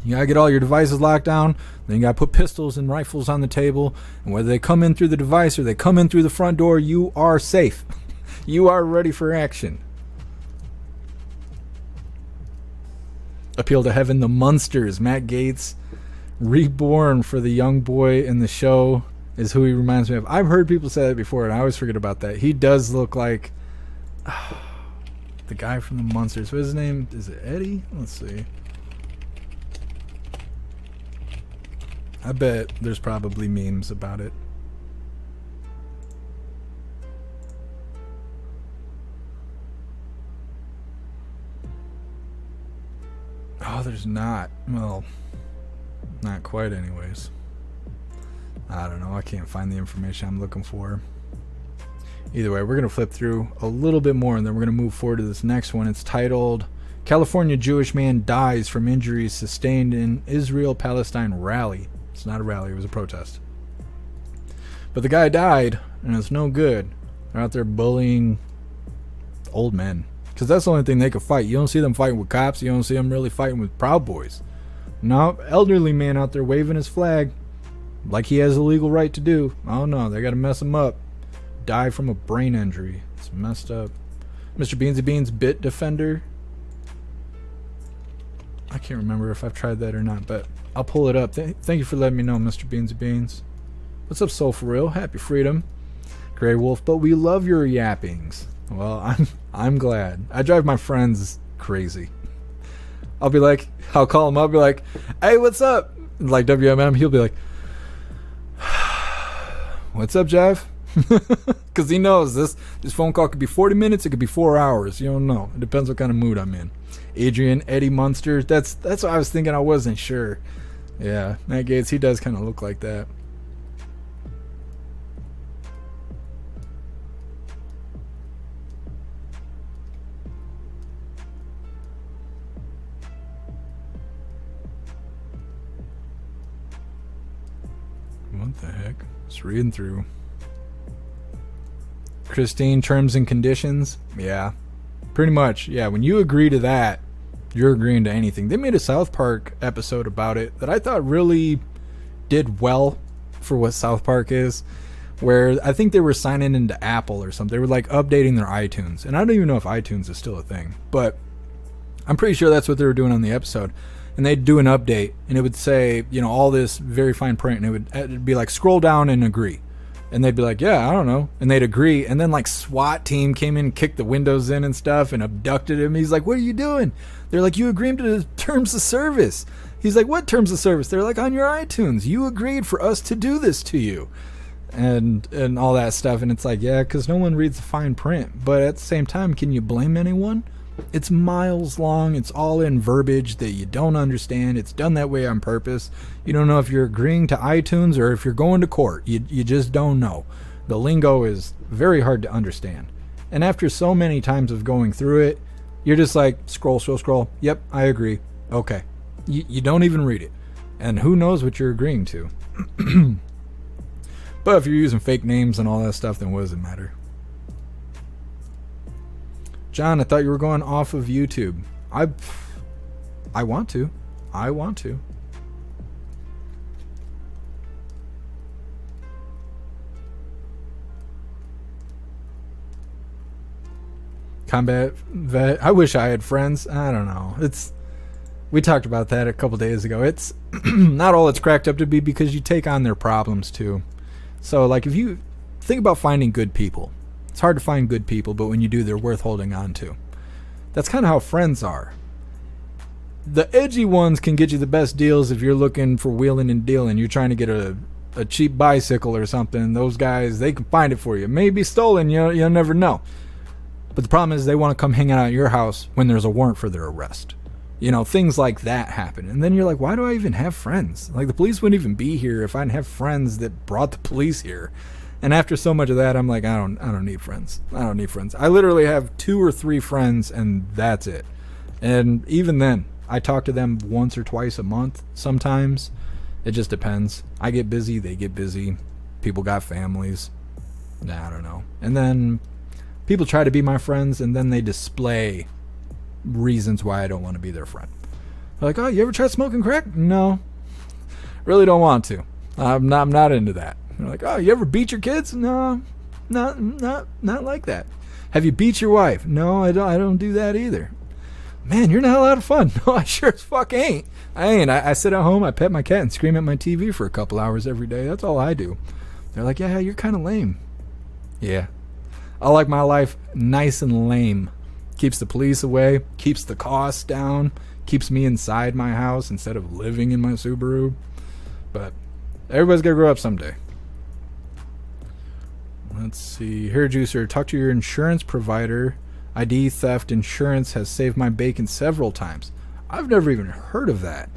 You gotta get all your devices locked down. Then you gotta put pistols and rifles on the table. And whether they come in through the device or they come in through the front door, you are safe. You are ready for action. Appeal to Heaven, the Munsters. Matt Gaetz, reborn for the young boy in the show, is who he reminds me of. I've heard people say that before, and I always forget about that. He does look like the guy from the Munsters. What's his name? Is it Eddie? Let's see. I bet there's probably memes about it. Oh, there's not. Well, not quite anyways. I don't know. I can't find the information I'm looking for. Either way, we're going to flip through a little bit more, and then we're going to move forward to this next one. It's titled, California Jewish Man Dies from Injuries Sustained in Israel-Palestine Rally. It's not a rally. It was a protest. But the guy died, and it's no good. They're out there bullying old men. Because that's the only thing they can fight. You don't see them fighting with cops. You don't see them really fighting with Proud Boys. No, elderly man out there waving his flag like he has a legal right to do. Oh no, they got to mess him up. Die from a brain injury. It's messed up. Mr. Beansy Beans Bit Defender. I can't remember if I've tried that or not, but I'll pull it up. Thank you for letting me know, Mr. Beansy Beans. What's up, Soul For Real? Happy freedom. Grey Wolf, but we love your yappings. Well, I'm glad. I drive my friends crazy. I'll be like, I'll call him up, be like, hey, what's up? Like WMM, he'll be like, what's up, Jeff? Because he knows this phone call could be 40 minutes, it could be 4 hours. You don't know. It depends what kind of mood I'm in. Adrian Eddie Munster. That's what I was thinking. I wasn't sure. Yeah, Matt Gaetz, he does kind of look like that. What the heck? Just reading through. Christine, terms and conditions. Yeah, pretty much. Yeah, when you agree to that, you're agreeing to anything. They made a South Park episode about it that I thought really did well for what South Park is, where I think they were signing into Apple or something. They were like updating their iTunes. And I don't even know if iTunes is still a thing, but I'm pretty sure that's what they were doing on the episode. And they'd do an update and it would say, you know, all this very fine print, and it'd be like, scroll down and agree. And they'd be like, yeah, I don't know. And they'd agree. And then like SWAT team came in, kicked the windows in and stuff and abducted him. He's like, what are you doing? They're like, you agreed to the terms of service. He's like, what terms of service? They're like, on your iTunes. You agreed for us to do this to you. And all that stuff. And it's like, yeah, because no one reads the fine print. But at the same time, can you blame anyone? It's miles long. It's all in verbiage that you don't understand. It's done that way on purpose. You don't know if you're agreeing to iTunes or if you're going to court. You just don't know. The lingo is very hard to understand. And after so many times of going through it, you're just like, scroll. Yep, I agree. Okay. You don't even read it. And who knows what you're agreeing to. But if you're using fake names and all that stuff, then what does it matter? John, I thought you were going off of YouTube. I want to. Combat vet. I wish I had friends. I don't know. We talked about that a couple days ago. It's not all it's cracked up to be, because you take on their problems too. So like, if you think about finding good people, it's hard to find good people, but when you do, they're worth holding on to. That's kind of how friends are. The edgy ones can get you the best deals if you're looking for wheeling and dealing. You're trying to get a cheap bicycle or something. Those guys, they can find it for you. It may be stolen, you'll never know. But the problem is they want to come hang out at your house when there's a warrant for their arrest. You know, things like that happen. And then you're like, why do I even have friends? Like, the police wouldn't even be here if I didn't have friends that brought the police here. And after so much of that, I'm like, I don't need friends. I literally have 2 or 3 friends, and that's it. And even then, I talk to them once or twice a month sometimes. It just depends. I get busy, they get busy. People got families. I don't know. And then people try to be my friends, and then they display reasons why I don't want to be their friend. They're like, oh, you ever tried smoking crack? No. Really don't want to. I'm not into that. They're like, oh, you ever beat your kids? No, not like that. Have you beat your wife? No, I don't do that either. Man, you're not a lot of fun. No, I sure as fuck ain't. I sit at home, I pet my cat and scream at my TV for a couple hours every day. That's all I do. They're like, yeah, you're kind of lame. Yeah. I like my life nice and lame. Keeps the police away, keeps the costs down, keeps me inside my house instead of living in my Subaru. But everybody's got to grow up someday. Let's see. Hair juicer, talk to your insurance provider. ID theft insurance has saved my bacon several times. I've never even heard of that.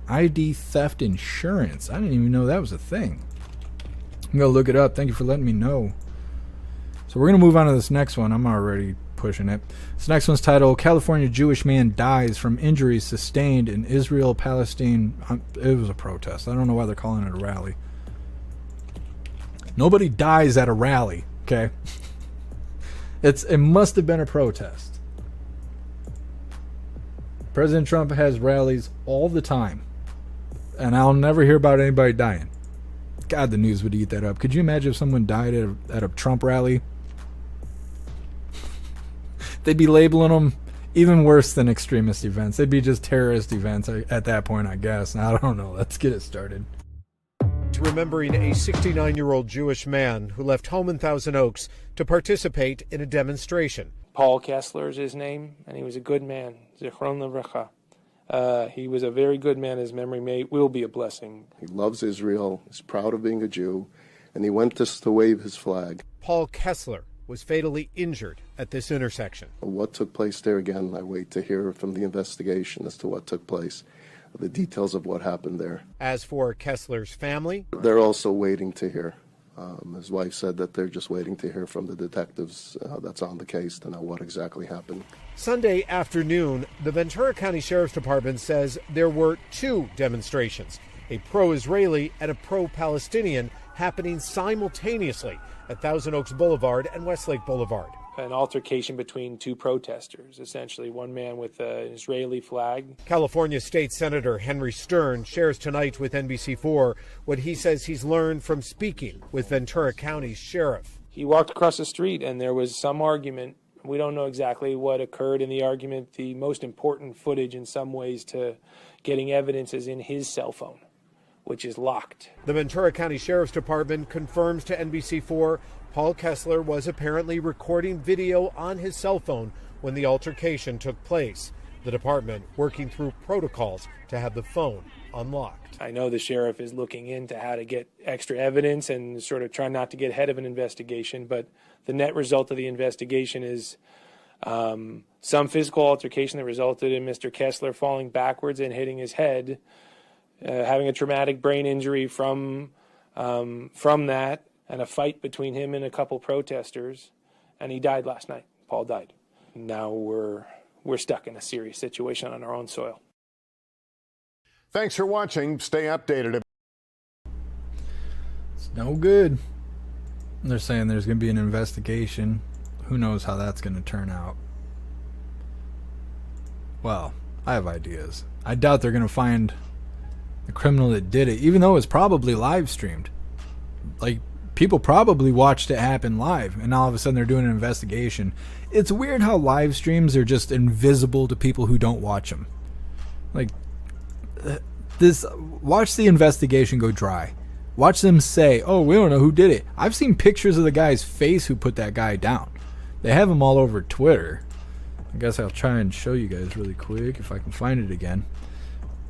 ID theft insurance. I didn't even know that was a thing. I'm going to look it up. Thank you for letting me know. So we're going to move on to this next one. I'm already pushing it. This next one's titled, California Jewish man dies from injuries sustained in Israel-Palestine. It was a protest. I don't know why they're calling it a rally. Nobody dies at a rally, okay? It must have been a protest. President Trump has rallies all the time, and I'll never hear about anybody dying. God, the news would eat that up. Could you imagine if someone died at a Trump rally? They'd be labeling them even worse than extremist events. They'd be just terrorist events at that point, I guess. I don't know. Let's get it started. Remembering a 69-year-old Jewish man who left home in Thousand Oaks to participate in a demonstration. Paul Kessler is his name, and he was a good man. Zichron Livracha. He was a very good man. His memory will be a blessing. He loves Israel, is proud of being a Jew, and he went just to wave his flag. Paul Kessler was fatally injured at this intersection. What took place there, again, I wait to hear from the investigation as to what took place, the details of what happened there. As for Kessler's family, they're also waiting to hear. His wife said that they're just waiting to hear from the detectives that's on the case to know what exactly happened. Sunday afternoon, the Ventura County Sheriff's Department says there were 2 demonstrations, a pro-Israeli and a pro-Palestinian, happening simultaneously at Thousand Oaks Boulevard and Westlake Boulevard. An altercation between 2 protesters, essentially one man with an Israeli flag. California State Senator Henry Stern shares tonight with NBC4 what he says he's learned from speaking with Ventura County's sheriff. He walked across the street and there was some argument. We don't know exactly what occurred in the argument. The most important footage in some ways to getting evidence is in his cell phone, which is locked. The Ventura County Sheriff's Department confirms to NBC4 Paul Kessler was apparently recording video on his cell phone when the altercation took place. The department working through protocols to have the phone unlocked. I know the sheriff is looking into how to get extra evidence and sort of try not to get ahead of an investigation, but the net result of the investigation is some physical altercation that resulted in Mr. Kessler falling backwards and hitting his head, having a traumatic brain injury from that, and a fight between him and a couple protesters, and he died last night. Paul died. Now we're stuck in a serious situation on our own soil. Thanks for watching. Stay updated. It's no good. They're saying there's going to be an investigation. Who knows how that's going to turn out? Well, I have ideas. I doubt they're going to find the criminal that did it, even though it's probably live streamed. Like, people probably watched it happen live, and all of a sudden they're doing an investigation. It's weird how live streams are just invisible to people who don't watch them. Like, watch the investigation go dry. Watch them say, oh, we don't know who did it. I've seen pictures of the guy's face who put that guy down. They have him all over Twitter. I guess I'll try and show you guys really quick if I can find it again.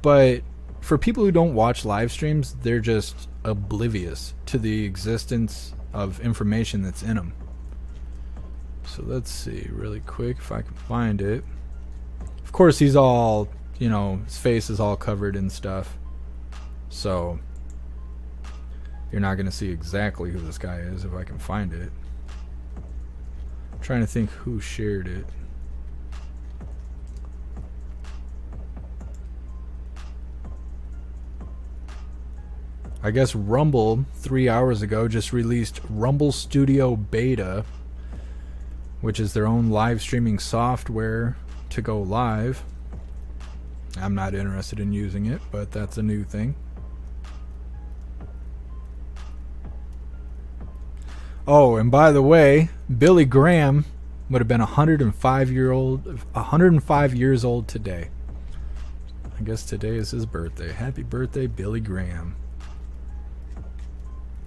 But for people who don't watch live streams, they're just oblivious to the existence of information that's in them. So let's see really quick if I can find it. Of course, he's all, you know, his face is all covered and stuff. So you're not going to see exactly who this guy is if I can find it. I'm trying to think who shared it. I guess Rumble 3 hours ago just released Rumble Studio Beta, which is their own live streaming software to go live. I'm not interested in using it, but that's a new thing. Oh, and by the way, Billy Graham would have been 105 years old today. I guess today is his birthday. Happy birthday, Billy Graham.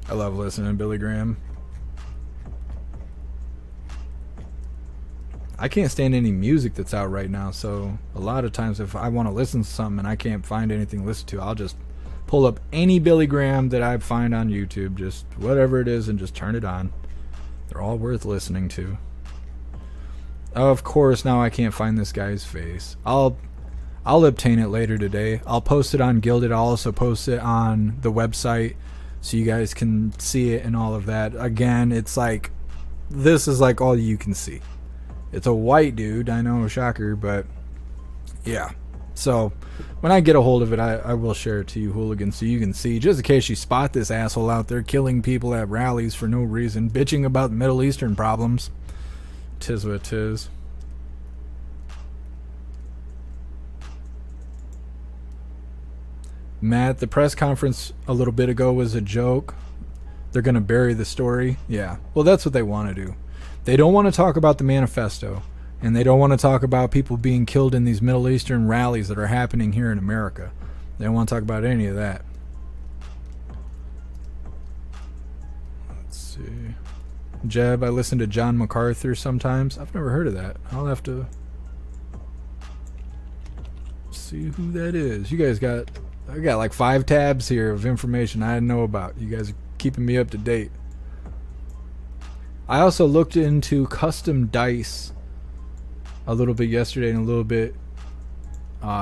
I love listening to Billy Graham. I can't stand any music that's out right now, so a lot of times if I want to listen to something and I can't find anything to listen to, I'll just pull up any Billy Graham that I find on YouTube, just whatever it is, and just turn it on. They're all worth listening to. Of course, now I can't find this guy's face. I'll obtain it later today. I'll post it on Gilded. I'll also post it on the website so you guys can see it and all of that. Again, it's like, this is like all you can see. It's a white dude, I know, shocker, but yeah. So when I get a hold of it, I will share it to you, hooligans, so you can see, just in case you spot this asshole out there killing people at rallies for no reason, bitching about Middle Eastern problems. Tis what tis. Matt, the press conference a little bit ago was a joke. They're going to bury the story. Yeah, well, that's what they want to do. They don't want to talk about the manifesto, and they don't want to talk about people being killed in these Middle Eastern rallies that are happening here in America. They don't want to talk about any of that. Let's see. Jeb, I listen to John MacArthur sometimes. I've never heard of that. I'll have to see who that is. You guys got... I got like 5 tabs here of information I didn't know about. You guys are keeping me up to date. I also looked into custom dice a little bit yesterday and a little bit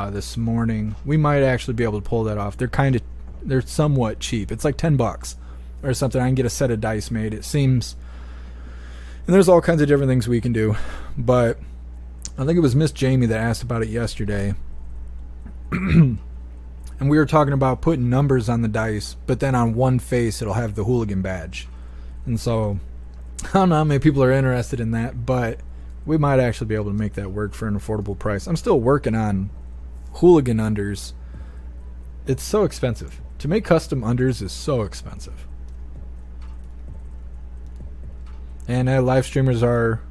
this morning. We might actually be able to pull that off. They're somewhat cheap. It's like $10 or something. I can get a set of dice made, it seems. And there's all kinds of different things we can do. But I think it was Miss Jamie that asked about it yesterday. And we were talking about putting numbers on the dice, but then on one face it'll have the hooligan badge. And so I don't know how many people are interested in that, but we might actually be able to make that work for an affordable price. I'm still working on hooligan unders. It's so expensive. To make custom unders is so expensive. And live streamers are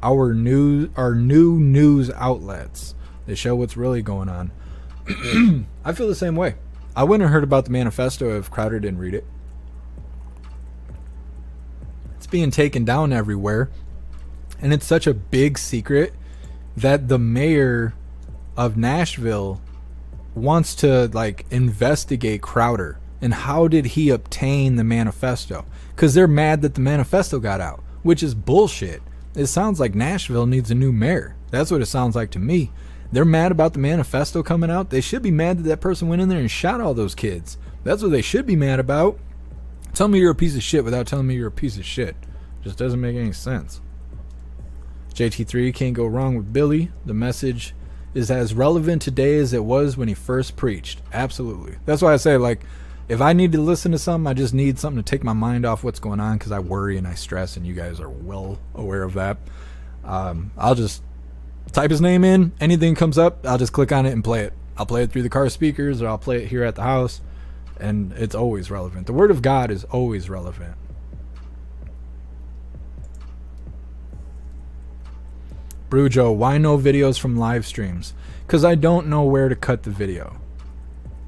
our new news outlets. They show what's really going on. I feel the same way. I wouldn't have heard about the manifesto if Crowder didn't read it. It's being taken down everywhere. And it's such a big secret that the mayor of Nashville wants to like investigate Crowder. And how did he obtain the manifesto? Because they're mad that the manifesto got out, which is bullshit. It sounds like Nashville needs a new mayor. That's what it sounds like to me. They're mad about the manifesto coming out. They should be mad that that person went in there and shot all those kids. That's what they should be mad about. Tell me you're a piece of shit without telling me you're a piece of shit. Just doesn't make any sense. JT3, can't go wrong with Billy. The message is as relevant today as it was when he first preached. Absolutely. That's why I say, like, if I need to listen to something, I just need something to take my mind off what's going on, because I worry and I stress, and you guys are well aware of that. I'll just type his name in. Anything comes up, I'll just click on it and play it. I'll play it through the car speakers, or I'll play it here at the house, and it's always relevant. The Word of God is always relevant. Brujo, why no videos from live streams? Because I don't know where to cut the video.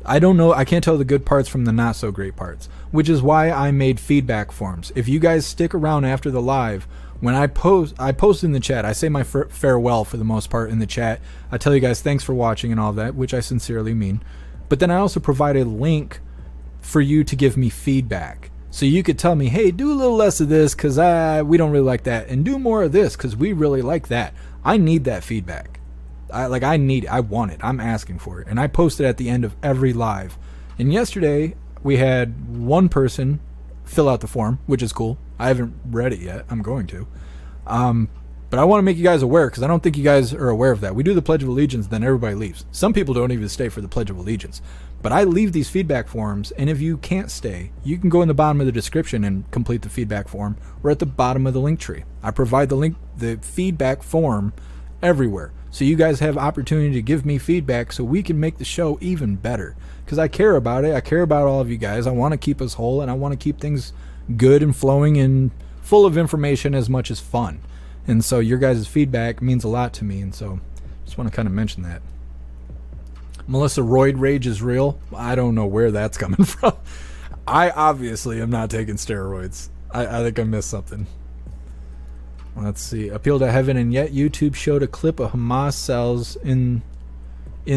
I don't know. I can't tell the good parts from the not so great parts, which is why I made feedback forms. If you guys stick around after the live, when I post in the chat. I say my farewell for the most part in the chat. I tell you guys thanks for watching and all that, which I sincerely mean. But then I also provide a link for you to give me feedback. So you could tell me, hey, do a little less of this because we don't really like that, and do more of this because we really like that. I need that feedback. I need it. I want it. I'm asking for it. And I post it at the end of every live. And yesterday we had one person fill out the form, which is cool. I haven't read it yet. I'm going to. But I want to make you guys aware, because I don't think you guys are aware of that. We do the Pledge of Allegiance, then everybody leaves. Some people don't even stay for the Pledge of Allegiance. But I leave these feedback forms, and if you can't stay, you can go in the bottom of the description and complete the feedback form, or at the bottom of the link tree. I provide the feedback form everywhere. So you guys have opportunity to give me feedback so we can make the show even better. Because I care about it. I care about all of you guys. I want to keep us whole, and I want to keep things good and flowing and full of information as much as fun. And so your guys' feedback means a lot to me, and so just want to kind of mention that. Melissa, roid rage is real. I don't know where that's coming from. I obviously am not taking steroids. I think I missed something. Let's see. Appeal to heaven, and yet YouTube showed a clip of Hamas cells in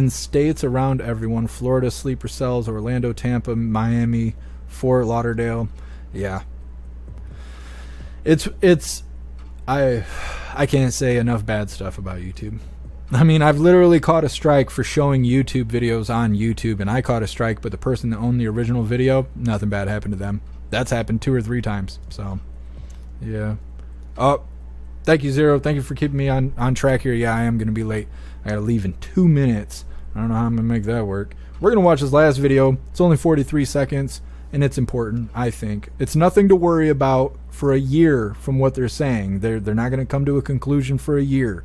states around everyone. Florida sleeper cells, Orlando, Tampa, Miami, Fort Lauderdale. Yeah. I can't say enough bad stuff about YouTube. I mean, I've literally caught a strike for showing YouTube videos on YouTube, and I caught a strike, but the person that owned the original video, nothing bad happened to them. That's happened 2 or 3 times. So, yeah. Oh, thank you, Zero. Thank you for keeping me on track here. Yeah, I am going to be late. I got to leave in 2 minutes. I don't know how I'm going to make that work. We're going to watch this last video. It's only 43 seconds, and it's important, I think. It's nothing to worry about for a year from what they're saying. They're not going to come to a conclusion for a year.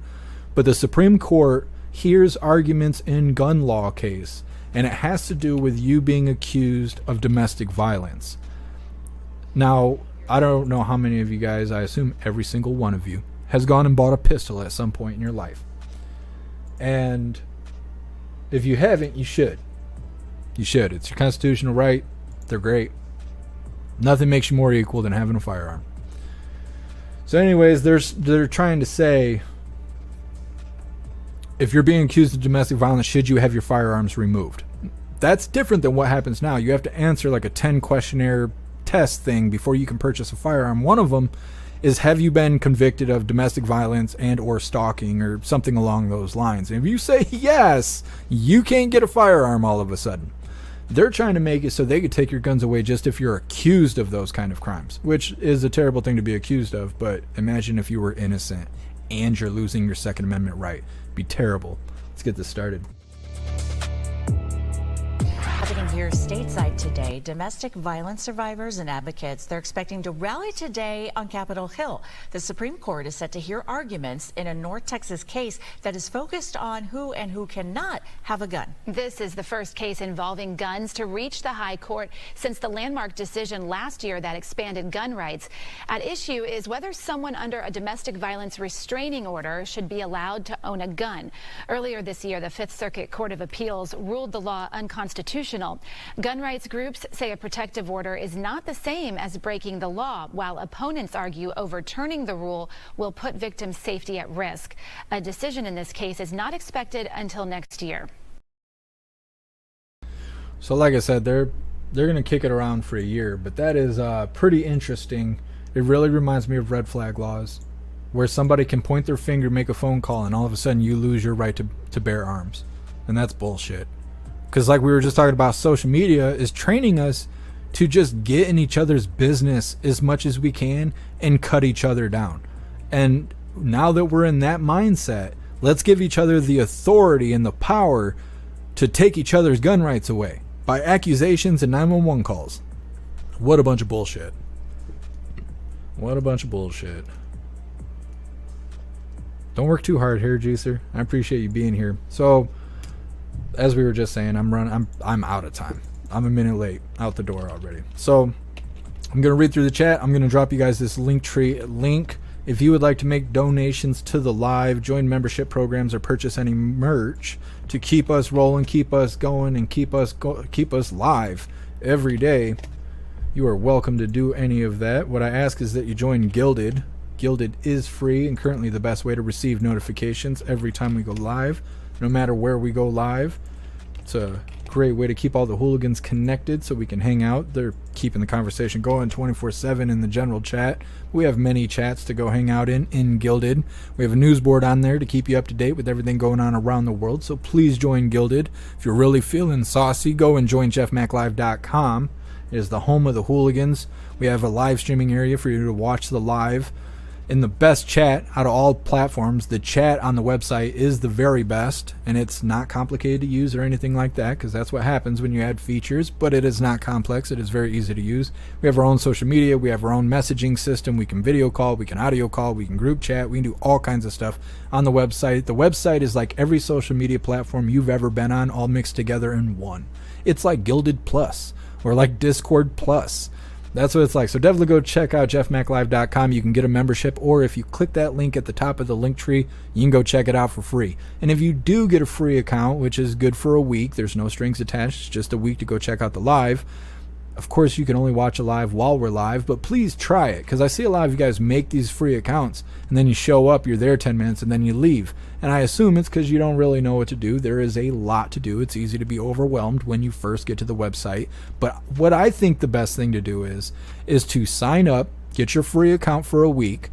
But the Supreme Court hears arguments in gun law case, and it has to do with you being accused of domestic violence. Now, I don't know how many of you guys, I assume every single one of you, has gone and bought a pistol at some point in your life. And if you haven't, you should. You should. It's your constitutional right. They're great. Nothing makes you more equal than having a firearm. So anyways, they're trying to say, if you're being accused of domestic violence, should you have your firearms removed? That's different than what happens now. You have to answer like a 10 questionnaire test thing before you can purchase a firearm. One of them is, have you been convicted of domestic violence and or stalking or something along those lines? And if you say yes, you can't get a firearm all of a sudden. They're trying to make it so they could take your guns away just if you're accused of those kind of crimes, which is a terrible thing to be accused of. But imagine if you were innocent and you're losing your Second Amendment right. It'd be terrible. Let's get this started. Happening here stateside today, domestic violence survivors and advocates, they're expecting to rally today on Capitol Hill. The Supreme Court is set to hear arguments in a North Texas case that is focused on who and who cannot have a gun. This is the first case involving guns to reach the high court since the landmark decision last year that expanded gun rights. At issue is whether someone under a domestic violence restraining order should be allowed to own a gun. Earlier this year, the Fifth Circuit Court of Appeals ruled the law unconstitutional. Gun rights groups say a protective order is not the same as breaking the law, while opponents argue overturning the rule will put victims' safety at risk. A decision in this case is not expected until next year. So like I said, they're going to kick it around for a year, but that is pretty interesting. It really reminds me of red flag laws, where somebody can point their finger, make a phone call, and all of a sudden you lose your right to bear arms. And that's bullshit. Because like we were just talking about, social media is training us to just get in each other's business as much as we can and cut each other down. And now that we're in that mindset, let's give each other the authority and the power to take each other's gun rights away by accusations and 911 calls. What a bunch of bullshit. What a bunch of bullshit. Don't work too hard here, Juicer. I appreciate you being here. So, as we were just saying, I'm out of time. I'm a minute late out the door already. So I'm gonna read through the chat. I'm gonna drop you guys this Linktree link. If you would like to make donations to the live, join membership programs, or purchase any merch to keep us rolling, keep us going, and keep us live every day, you are welcome to do any of that. What I ask is that you join Gilded. Gilded is free and currently the best way to receive notifications every time we go live. No matter where we go live, it's a great way to keep all the hooligans connected so we can hang out. They're keeping the conversation going 24/7 in the general chat. We have many chats to go hang out in Gilded. We have a news board on there to keep you up to date with everything going on around the world, so please join Gilded. If you're really feeling saucy, go and join jeffmaclive.com. It is the home of the hooligans. We have a live streaming area for you to watch the live. In the best chat out of all platforms, the chat on the website is the very best, and it's not complicated to use or anything like that, because that's what happens when you add features, but it is not complex. It is very easy to use. We have our own social media. We have our own messaging system. We can video call. We can audio call. We can group chat. We can do all kinds of stuff on the website. The website is like every social media platform you've ever been on, all mixed together in one. It's like Gilded Plus or like Discord Plus. That's what it's like. So definitely go check out jeffmaclive.com. You can get a membership, or if you click that link at the top of the link tree, you can go check it out for free. And if you do get a free account, which is good for a week, there's no strings attached, it's just a week to go check out the live. Of course, you can only watch a live while we're live, but please try it, because I see a lot of you guys make these free accounts, and then you show up, you're there 10 minutes, and then you leave. And I assume it's because you don't really know what to do. There is a lot to do. It's easy to be overwhelmed when you first get to the website. But what I think the best thing to do is to sign up, get your free account for a week,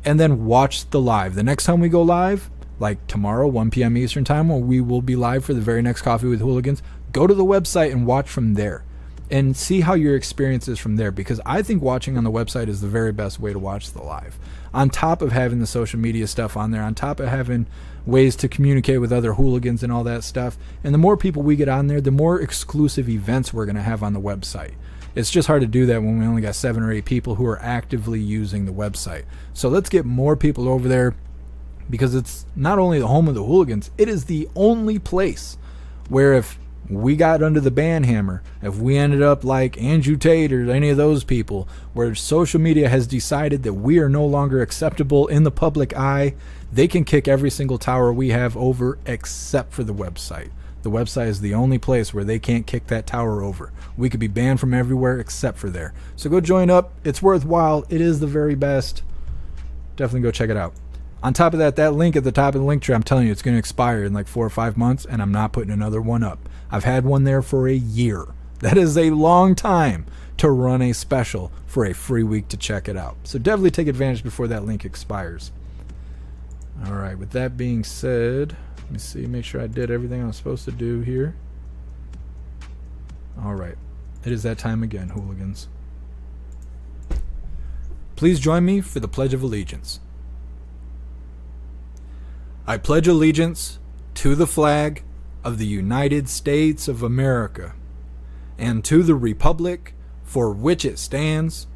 and then watch the live. The next time we go live, like tomorrow, 1 p.m. Eastern time, when we will be live for the very next Coffee with Hooligans, go to the website and watch from there. And see how your experience is from there, because I think watching on the website is the very best way to watch the live. On top of having the social media stuff on there, on top of having ways to communicate with other hooligans and all that stuff. And the more people we get on there, the more exclusive events we're going to have on the website. It's just hard to do that when we only got 7 or 8 people who are actively using the website. So let's get more people over there, because it's not only the home of the hooligans, it is the only place where if we got under the ban hammer, if we ended up like Andrew Tate or any of those people, where social media has decided that we are no longer acceptable in the public eye, they can kick every single tower we have over except for the website. The website is the only place where they can't kick that tower over. We could be banned from everywhere except for there. So go join up. It's worthwhile. It is the very best. Definitely go check it out. On top of that, that link at the top of the link tree, I'm telling you, it's going to expire in like 4 or 5 months, and I'm not putting another one up. I've had one there for a year. That is a long time to to run a special for a free week to check it out. So definitely take advantage before that link expires. All right, with that being said, let me see, make sure I did everything I was supposed to do here. All right, it is that time again, hooligans. Please join me for the Pledge of Allegiance. I pledge allegiance to the flag of the United States of America and to the republic for which it stands,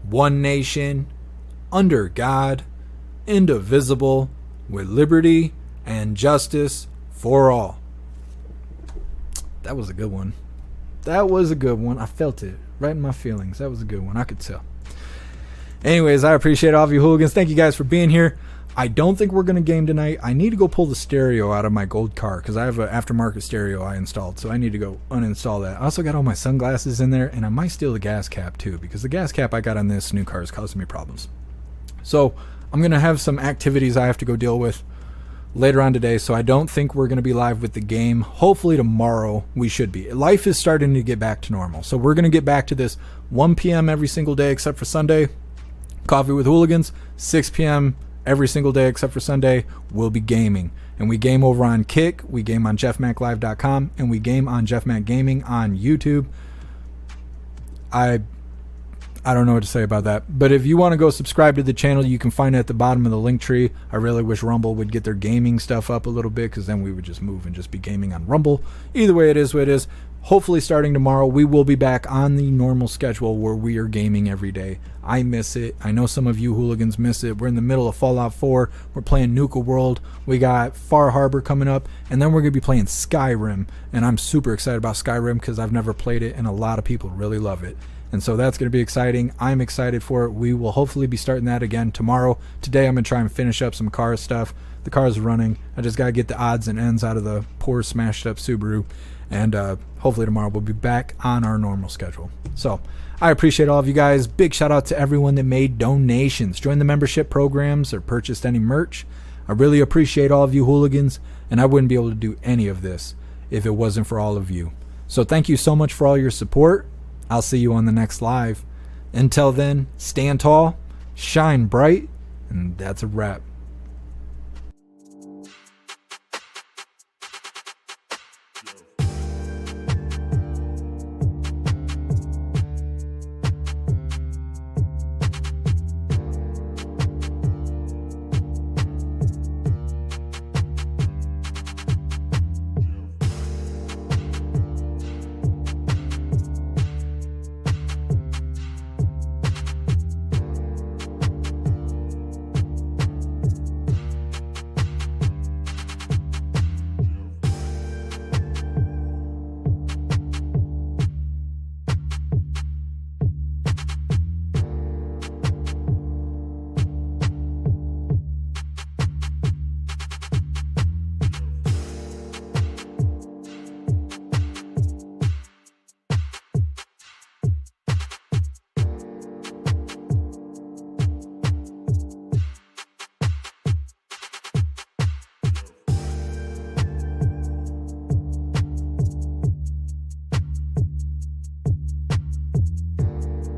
one nation, under God, indivisible, with liberty and justice for all. That was a good one. That was a good one. I felt it right in my feelings. That was a good one. I could tell. Anyways, I appreciate all of you hooligans. Thank you guys for being here. I don't think we're going to game tonight. I need to go pull the stereo out of my gold car because I have an aftermarket stereo I installed, so I need to go uninstall that. I also got all my sunglasses in there, and I might steal the gas cap too because the gas cap I got on this new car is causing me problems. So I'm going to have some activities I have to go deal with later on today, so I don't think we're going to be live with the game. Hopefully tomorrow we should be. Life is starting to get back to normal, so we're going to get back to this 1 p.m. every single day except for Sunday. Coffee with Hooligans, 6 p.m. every single day except for Sunday. We'll be gaming, and we game over on Kick, we game on jeffmaclive.com, and we game on Jeff Mac Gaming on YouTube. I don't know what to say about that, but if you want to go subscribe to the channel, you can find it at the bottom of the link tree. I really wish Rumble would get their gaming stuff up a little bit because then we would just move and just be gaming on Rumble. Either way, it is what it is. Hopefully starting tomorrow, we will be back on the normal schedule where we are gaming every day. I miss it. I know some of you hooligans miss it. We're in the middle of Fallout 4. We're playing Nuka World. We got Far Harbor coming up, and then we're going to be playing Skyrim, and I'm super excited about Skyrim because I've never played it, and a lot of people really love it. And so that's going to be exciting. I'm excited for it. We will hopefully be starting that again tomorrow. Today I'm going to try and finish up some car stuff. The car is running. I just got to get the odds and ends out of the poor smashed up Subaru. And hopefully tomorrow we'll be back on our normal schedule. So I appreciate all of you guys. Big shout out to everyone that made donations, joined the membership programs, or purchased any merch. I really appreciate all of you hooligans. And I wouldn't be able to do any of this if it wasn't for all of you. So thank you so much for all your support. I'll see you on the next live. Until then, stand tall, shine bright, and that's a wrap.